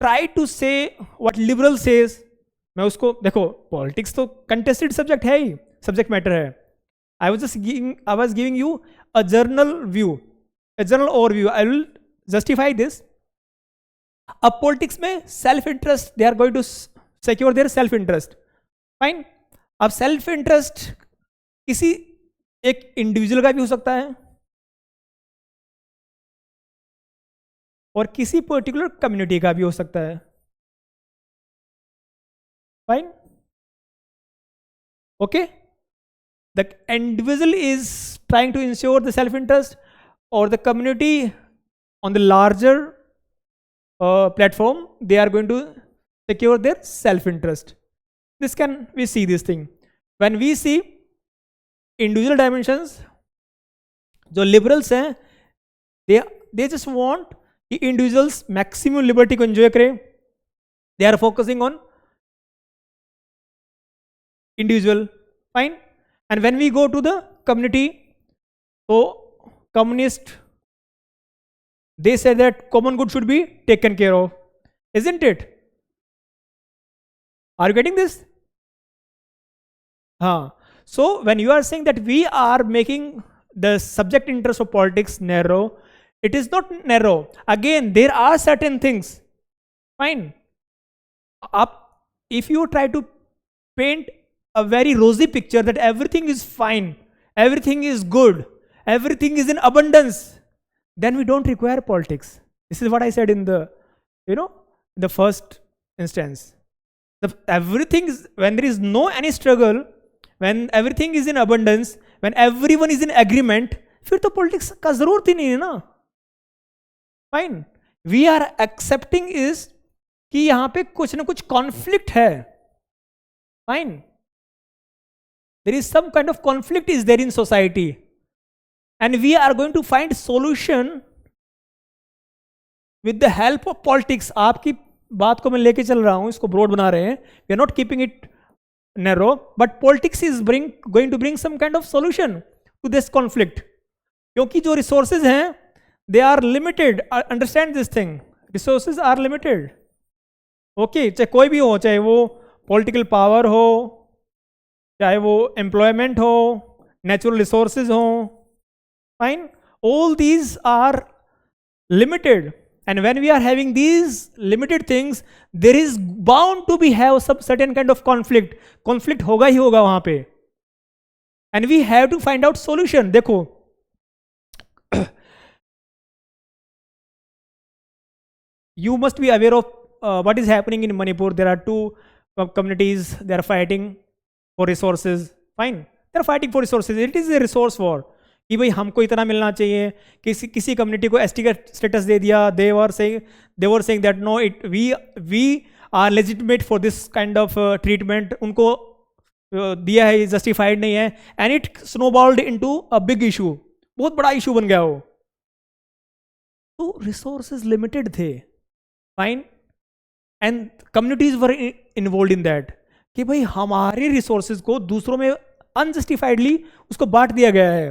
try to say what liberal says. मैं उसको देखो, politics तो contested subject है ही, subject matter है. I was giving you a general view, a general overview. I will justify this. अब politics में self interest, they are going to secure their self interest. Fine. अब self interest किसी एक individual का भी हो सकता है और किसी पर्टिकुलर कम्युनिटी का भी हो सकता है. Fine. Okay. The individual is trying to ensure the self-interest, or the community on the larger platform, they are going to secure their self-interest. We see this thing. When we see individual dimensions, जो liberals हैं, they just want कि individuals maximum liberty को enjoy करें. They are focusing on individual. Fine. And when we go to the community, so communist, they say that common good should be taken care of, isn't it? Are you getting this? So when you are saying that we are making the subject interest of politics narrow, it is not narrow. Again, there are certain things. Fine. If you try to paint a very rosy picture that everything is fine, everything is good, everything is in abundance, then we don't require politics. This is what I said in the, the first instance. Everything is, when there is no any struggle, when everything is in abundance, when everyone is in agreement, फिर तो politics का जरूरत ही नहीं है ना. Fine. We are accepting is कि यहाँ पे कुछ ना कुछ conflict है. Fine. There is some kind of conflict is there in society, and we are going to find solution with the help of politics. आपकी बात को मैं लेके चल रहा हूँ, इसको broad बना रहे हैं. We are not keeping it narrow, but politics is going to bring some kind of solution to this conflict. क्योंकि जो resources हैं, they are limited. Understand this thing. Resources are limited. Okay, चाहे कोई भी हो, चाहे वो political power हो, चाहे वो एम्प्लॉयमेंट हो, नेचुरल रिसोर्सेज हो. Fine. All these are limited, and when we are having these limited things, there is bound to be have some certain kind of conflict होगा ही होगा वहां पे, and we have to find out solution. देखो, you must be aware of what is happening in Manipur. There are two communities, they are fighting for resources. Fine, they are fighting for resources. It is a resource war. कि भाई हमको इतना मिलना चाहिए. किसी community को ST का status दे दिया. they were saying that no, we are legitimate for this kind of treatment. उनको दिया है, justified नहीं है, and it snowballed into a big issue. बहुत बड़ा issue बन गया वो. तो resources limited थे. Fine. And communities were involved in that. कि भाई हमारे रिसोर्सेज को दूसरों में अनजस्टिफाइडली उसको बांट दिया गया है,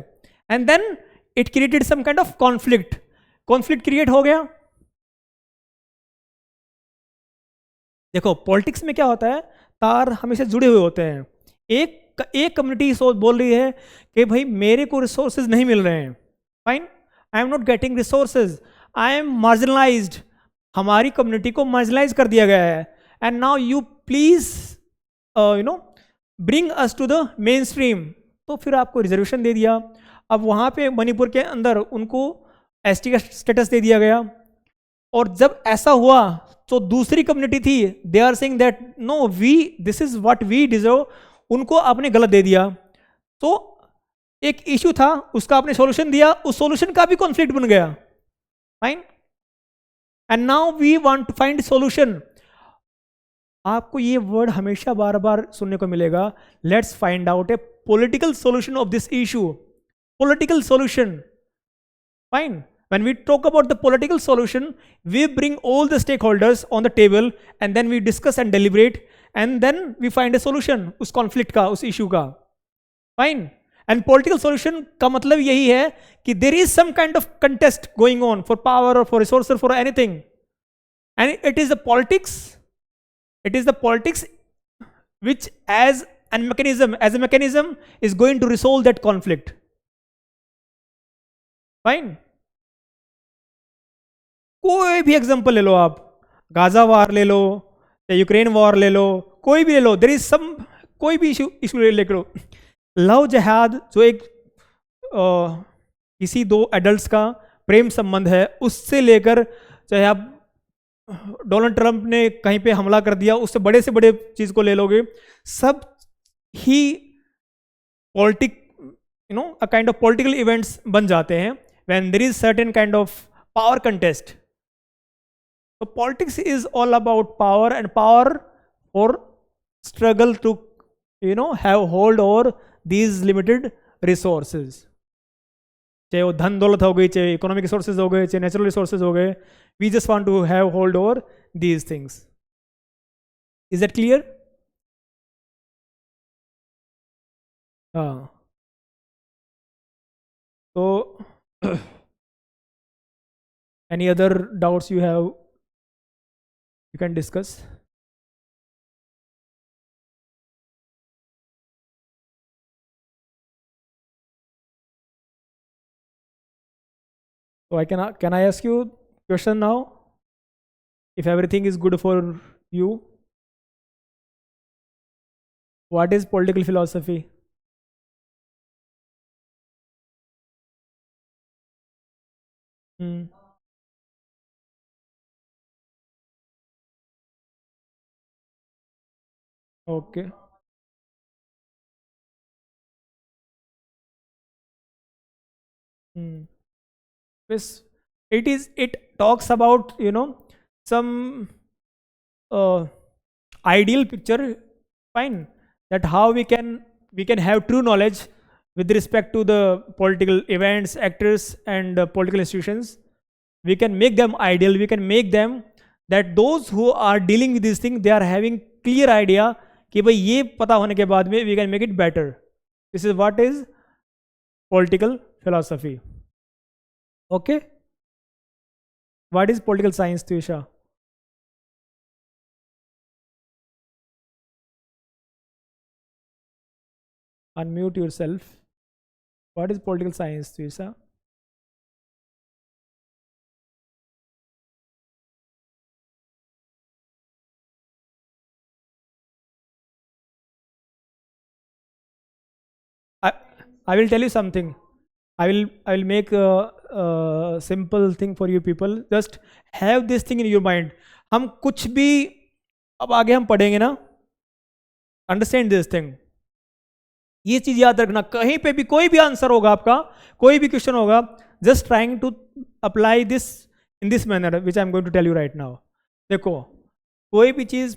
and then it created some kind of conflict create हो गया. देखो, पॉलिटिक्स में क्या होता है, तार हमेशा जुड़े हुए होते हैं. एक कम्युनिटी सोच बोल रही है कि भाई मेरे को रिसोर्सेज नहीं मिल रहे हैं. Fine, I am not getting resources, I am marginalised. हमारी कम्युनिटी को मार्जिनलाइज कर दिया गया है, and now you please bring us to the mainstream. तो फिर आपको रिजर्वेशन दे दिया. अब वहाँ पे मणिपुर के अंदर उनको एसटी का स्टेटस दे दिया गया, और जब ऐसा हुआ तो दूसरी कम्युनिटी थी, they are saying that no, this is what we deserve. उनको आपने गलत दे दिया. तो एक इश्यू था, उसका आपने सॉल्यूशन दिया, उस सॉल्यूशन का भी कॉन्फ्लिक्ट बन गया. Fine. And now we want to find solution. आपको ये वर्ड हमेशा बार बार सुनने को मिलेगा. Let's find out a political solution of this issue. Political solution. Fine. When we talk about the political solution, we bring all the stakeholders on the table, and then we discuss and deliberate, and then we find a solution उस conflict का, उस issue का. Fine. And political solution का मतलब यही है कि there is some kind of contest going on for power और for resources for anything, and it is the politics, it is the politics which as a mechanism is going to resolve that conflict. Fine. कोई भी example ले लो आप, Gaza वार ले लो या Ukraine war ले लो, कोई भी ले लो, देर इज सम, कोई भी इशू ले लो. लव जिहाद जो एक किसी दो एडल्ट्स का प्रेम संबंध है, उससे लेकर चाहे आप डोनाल्ड ट्रंप ने कहीं पे हमला कर दिया, उससे बड़े से बड़े चीज को ले लोगे, सब ही politic a kind of political events बन जाते हैं when there is certain kind of power contest. तो politics is all about power and power for struggle to have hold over these limited resources, चाहे वो धन दौलत हो गई, चाहे इकोनॉमिक रिसोर्सेज हो गए, चाहे नेचुरल रिसोर्सेज हो गए. We just want to have hold over these things. Is that clear? So any other doubts you have, you can discuss. So can I ask you question now, if everything is good for you? What is political philosophy? Okay. Yes, it talks about some ideal picture. Fine. That how we can have true knowledge with respect to the political events, actors and political institutions. We can make them ideal, we can make them that those who are dealing with these things, they are having clear idea कि भाई ये पता होने के बाद में we can make it better. This is what is political philosophy. Okay. What is political science, Tuisha? Unmute yourself. What is political science, Tuisha? I will tell you something. I will make a simple thing for you people. Just have this thing in your mind. हम कुछ भी अब आगे हम पढ़ेंगे ना, understand this thing. ये चीज याद रखना, कहीं पे भी कोई भी आंसर होगा आपका, कोई भी क्वेश्चन होगा, just trying to apply this in this manner which I am going to tell you right now. देखो, कोई भी चीज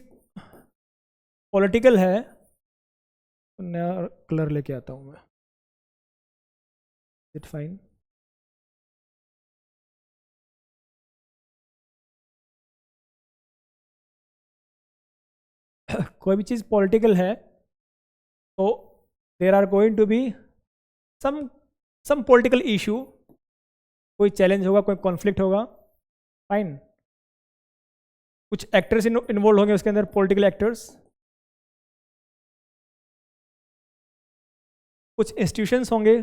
पॉलिटिकल है, नया कलर लेके आता हूं मैं. Is it fine? कोई भी चीज पॉलिटिकल है तो there are going to be some political issue, कोई चैलेंज होगा, कोई कॉन्फ्लिक्ट होगा. फाइन. कुछ एक्टर्स इन्वॉल्व होंगे उसके अंदर, पॉलिटिकल एक्टर्स. कुछ इंस्टीट्यूशंस होंगे.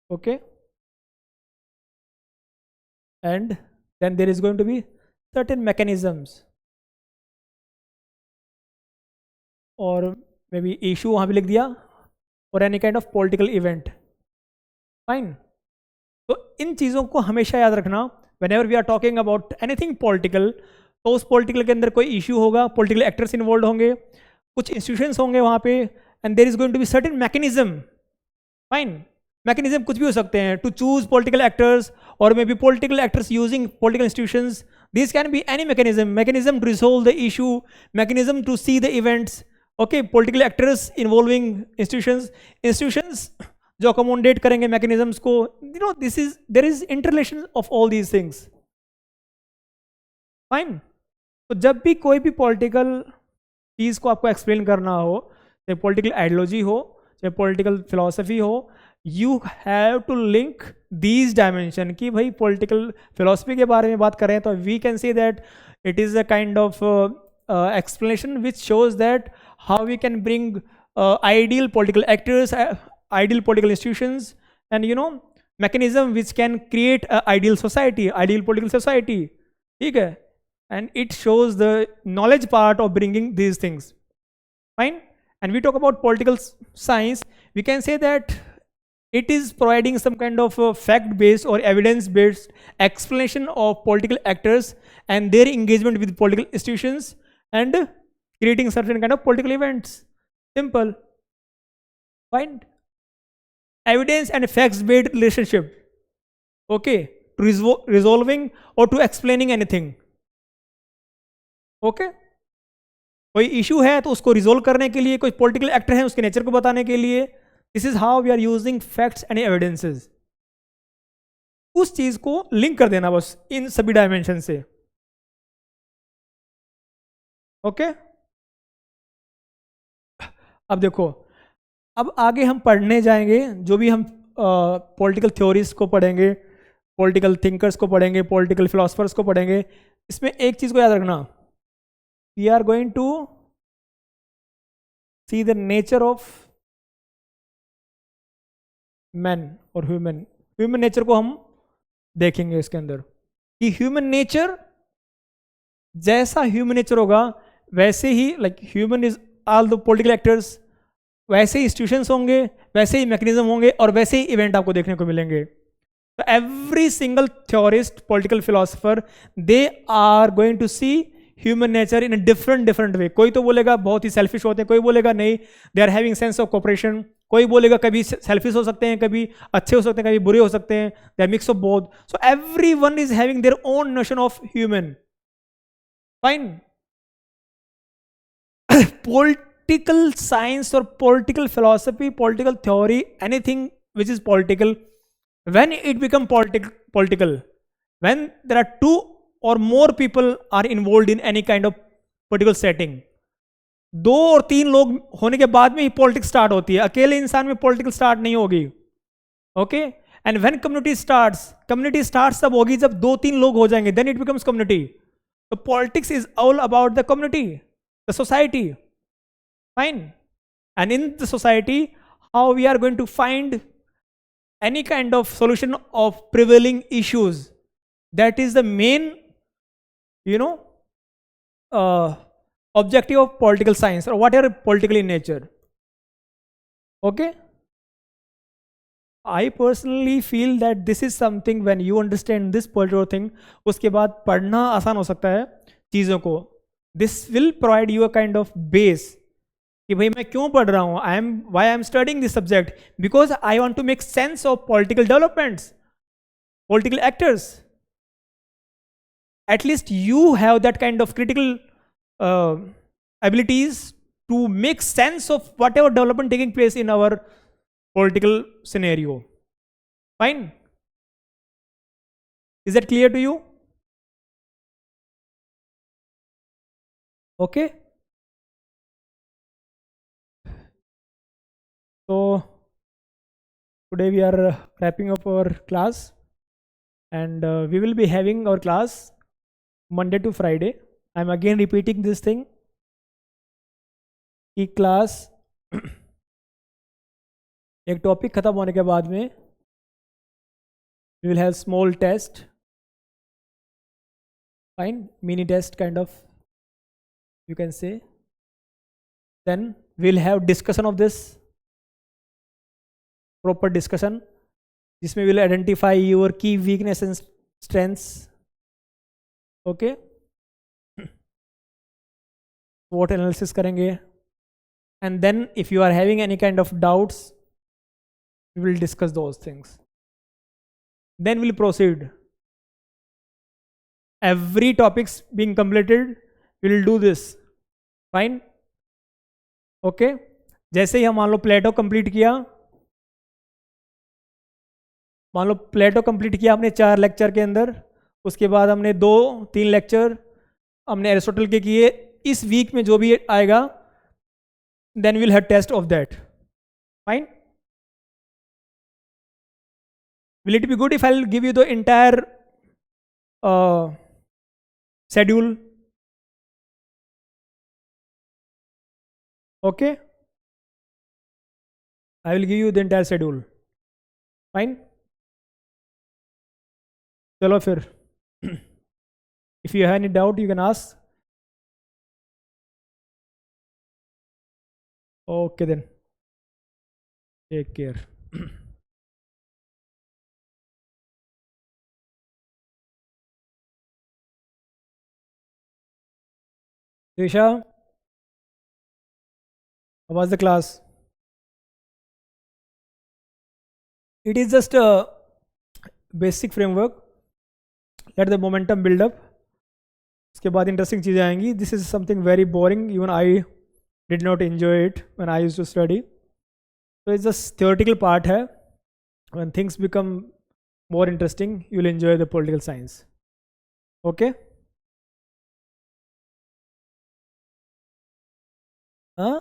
Okay. And then there is going to be certain mechanisms or maybe issue वहाँ पे लिख दिया, or any kind of political event. Fine. तो इन चीज़ों को हमेशा याद रखना whenever we are talking about anything political. तो उस political के अंदर कोई issue होगा, political actors involved होंगे, कुछ institutions होंगे वहाँ पे, and there is going to be certain mechanism. Fine. Mechanism कुछ भी हो सकते हैं, टू चूज पॉलिटिकल एक्टर्स और मे be political actors using political institutions. This can be any mechanism to resolve the issue, mechanism to see the events. Okay, political actors involving institutions जो accommodate करेंगे mechanisms को. There is interrelation of all these things. Fine. तो जब भी कोई भी political चीज़ को आपको एक्सप्लेन करना हो, चाहे पॉलिटिकल आइडियोलॉजी हो, चाहे पॉलिटिकल फिलोसफी हो, you have to link these dimension. कि भाई पॉलिटिकल फिलोसफी के बारे में बात करें तो we can say that it is a kind of explanation which shows that how we can bring ideal political actors, ideal political institutions, and mechanism which can create a ideal society, ideal political society. ठीक है? And it shows the knowledge part of bringing these things. Fine. And we talk about political science, we can say that it is providing some kind of fact-based or evidence-based explanation of political actors and their engagement with political institutions and creating certain kind of political events. Simple. Fine. Evidence and facts-based relationship. Okay. To resolving or to explaining anything. Okay. कोई issue है तो उसको resolve करने के लिए कोई political actor है उसके नेचर को बताने के लिए, this is how we are using facts and evidences. उस चीज को लिंक कर देना बस इन सभी डायमेंशन से। ओके अब देखो, अब आगे हम पढ़ने जाएंगे जो भी हम पॉलिटिकल थ्योरीज को पढ़ेंगे, पॉलिटिकल थिंकर्स को पढ़ेंगे, पॉलिटिकल फिलोसफर्स को पढ़ेंगे। इसमें एक चीज को याद रखना, we are going to see the nature of man और ह्यूमन नेचर को हम देखेंगे इसके अंदर कि ह्यूमन नेचर जैसा ह्यूमन नेचर होगा वैसे ही like human is all the political actors, वैसे ही इंस्टीट्यूशंस होंगे, वैसे ही मैकेनिज्म होंगे और वैसे ही इवेंट आपको देखने को मिलेंगे। तो every single theorist, political philosopher, they are going to see human nature in a different way. कोई तो बोलेगा बहुत ही सेल्फिश होते हैं, कोई बोलेगा नहीं they are having sense of cooperation, कोई बोलेगा कभी सेल्फिश हो सकते हैं, कभी अच्छे हो सकते हैं, कभी बुरे हो सकते हैं, they are mix of both. So every one is having their own notion of human. Fine. Political science or political philosophy, political theory, anything which is political, when it become political, when there are two or more people are involved in any kind of political setting, दो और तीन लोग होने के बाद में ही politics start होती है, अकेले इंसान में पॉलिटिकल स्टार्ट नहीं होगी। Okay and when community starts तब होगी जब दो तीन लोग हो जाएंगे, देन इट बिकम्स कम्युनिटी। तो politics is all about the community, the society. Fine. And in the society, how we are going to find any kind of solution of prevailing issues, that is the main objective of political science or whatever political in nature. Okay, I personally feel that this is something when you understand this particular thing, उसके बाद पढ़ना आसान हो सकता है चीज़ों को। This will provide you a kind of base कि भाई मैं क्यों पढ़ रहा हूँ, why I am studying this subject, because I want to make sense of political developments, political actors. At least you have that kind of critical abilities to make sense of whatever development taking place in our political scenario. Fine. Is that clear to you? Okay. So today we are wrapping up our class, and we will be having our class Monday to Friday. I'm again repeating this thing कि class एक topic खत्म होने के बाद में we will have small test, fine, mini test kind of you can say. Then we'll have discussion of this, proper discussion, जिसमें we'll identify your key weakness and strengths. Okay, SWOT analysis करेंगे, and then if you are having any kind of doubts, we will discuss those things. Then we'll proceed. Every topics being completed, we will do this. Fine. Okay. जैसे ही हम मान लो प्लेटो complete किया, मान लो प्लेटो complete किया हमने 4 lecture के अंदर, उसके बाद हमने 2-3 लेक्चर हमने एरिस्टोटल के किए, इस वीक में जो भी आएगा then will have test of that. Fine. Will it be good if I'll give you the entire schedule? Okay, I will give you the entire schedule. Fine. चलो फिर. If you have any doubt, you can ask. Okay then. Take care. Disha, how was the class? It is just a basic framework. Let the momentum build up. उसके बाद interesting चीज़ें आएंगी. This is something very boring. Even I did not enjoy it when I used to study. तो it's just theoretical part है. When things become more interesting, you will enjoy the political science. Okay. Huh?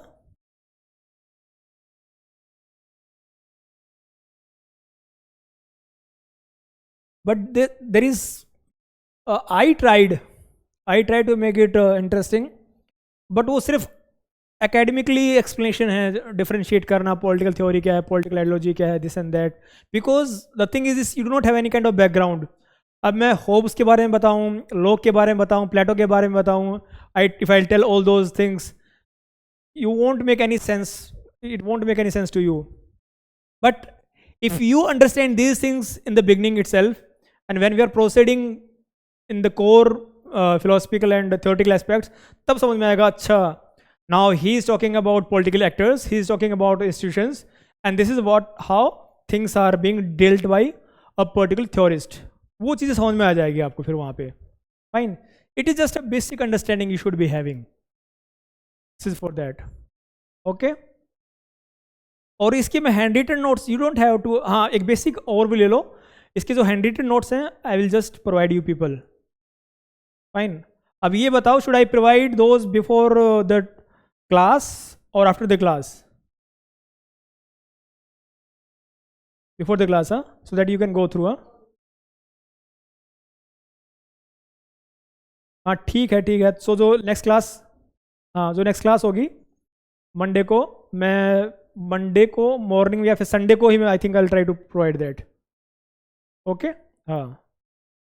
But there is I tried to make it interesting, but वो सिर्फ academically explanation है, differentiate करना political theory क्या है, political ideology क्या है, this and that. Because the thing is this, you do not have any kind of background. अब मैं होब्स के बारे में बताऊँ, लोक के बारे में बताऊँ, प्लेटो के बारे में बताऊँ, if I'll tell all those things, you won't make any sense. It won't make any sense to you. But if you understand these things in the beginning itself, and when we are proceeding in the core philosophical and theoretical aspects, तब समझ में आएगा. अच्छा, now he is talking about political actors, he is talking about institutions, and this is how things are being dealt by a particular theorist. वो चीज़ें समझ में आ जाएगी आपको फिर वहाँ पे. Fine. It is just a basic understanding you should be having. This is for that. Okay. और इसके में hand written notes you don't have to. हाँ, एक बेसिक और भी ले लो. इसके जो हैंड रिटन नोट्स हैं I will just provide you people. Fine. अब ये बताओ, should I provide those before the class और after the class? Before the class. हाँ, so that you can go through. हाँ ठीक है, ठीक है. सो जो नेक्स्ट क्लास, हाँ जो नेक्स्ट क्लास होगी मंडे को, मैं मंडे को मॉर्निंग या फिर संडे को ही मैं I think I try to provide that. Okay. हाँ,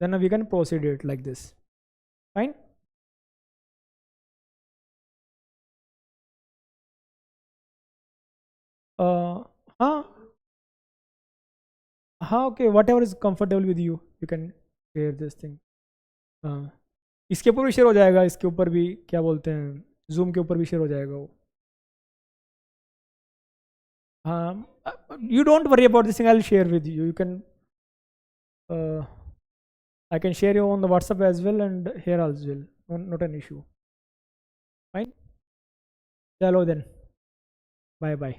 then we can proceed it like this. Fine. हाँ हाँ, okay, whatever is comfortable with you, you can share this thing. हाँ, इसके ऊपर भी शेयर हो जाएगा, इसके ऊपर भी क्या बोलते हैं, जूम के ऊपर भी शेयर हो जाएगा वो. You don't worry about this thing. I'll share with you. You can, I can share you on the WhatsApp as well and here as well. Not an issue. Fine. Hello then. Bye bye.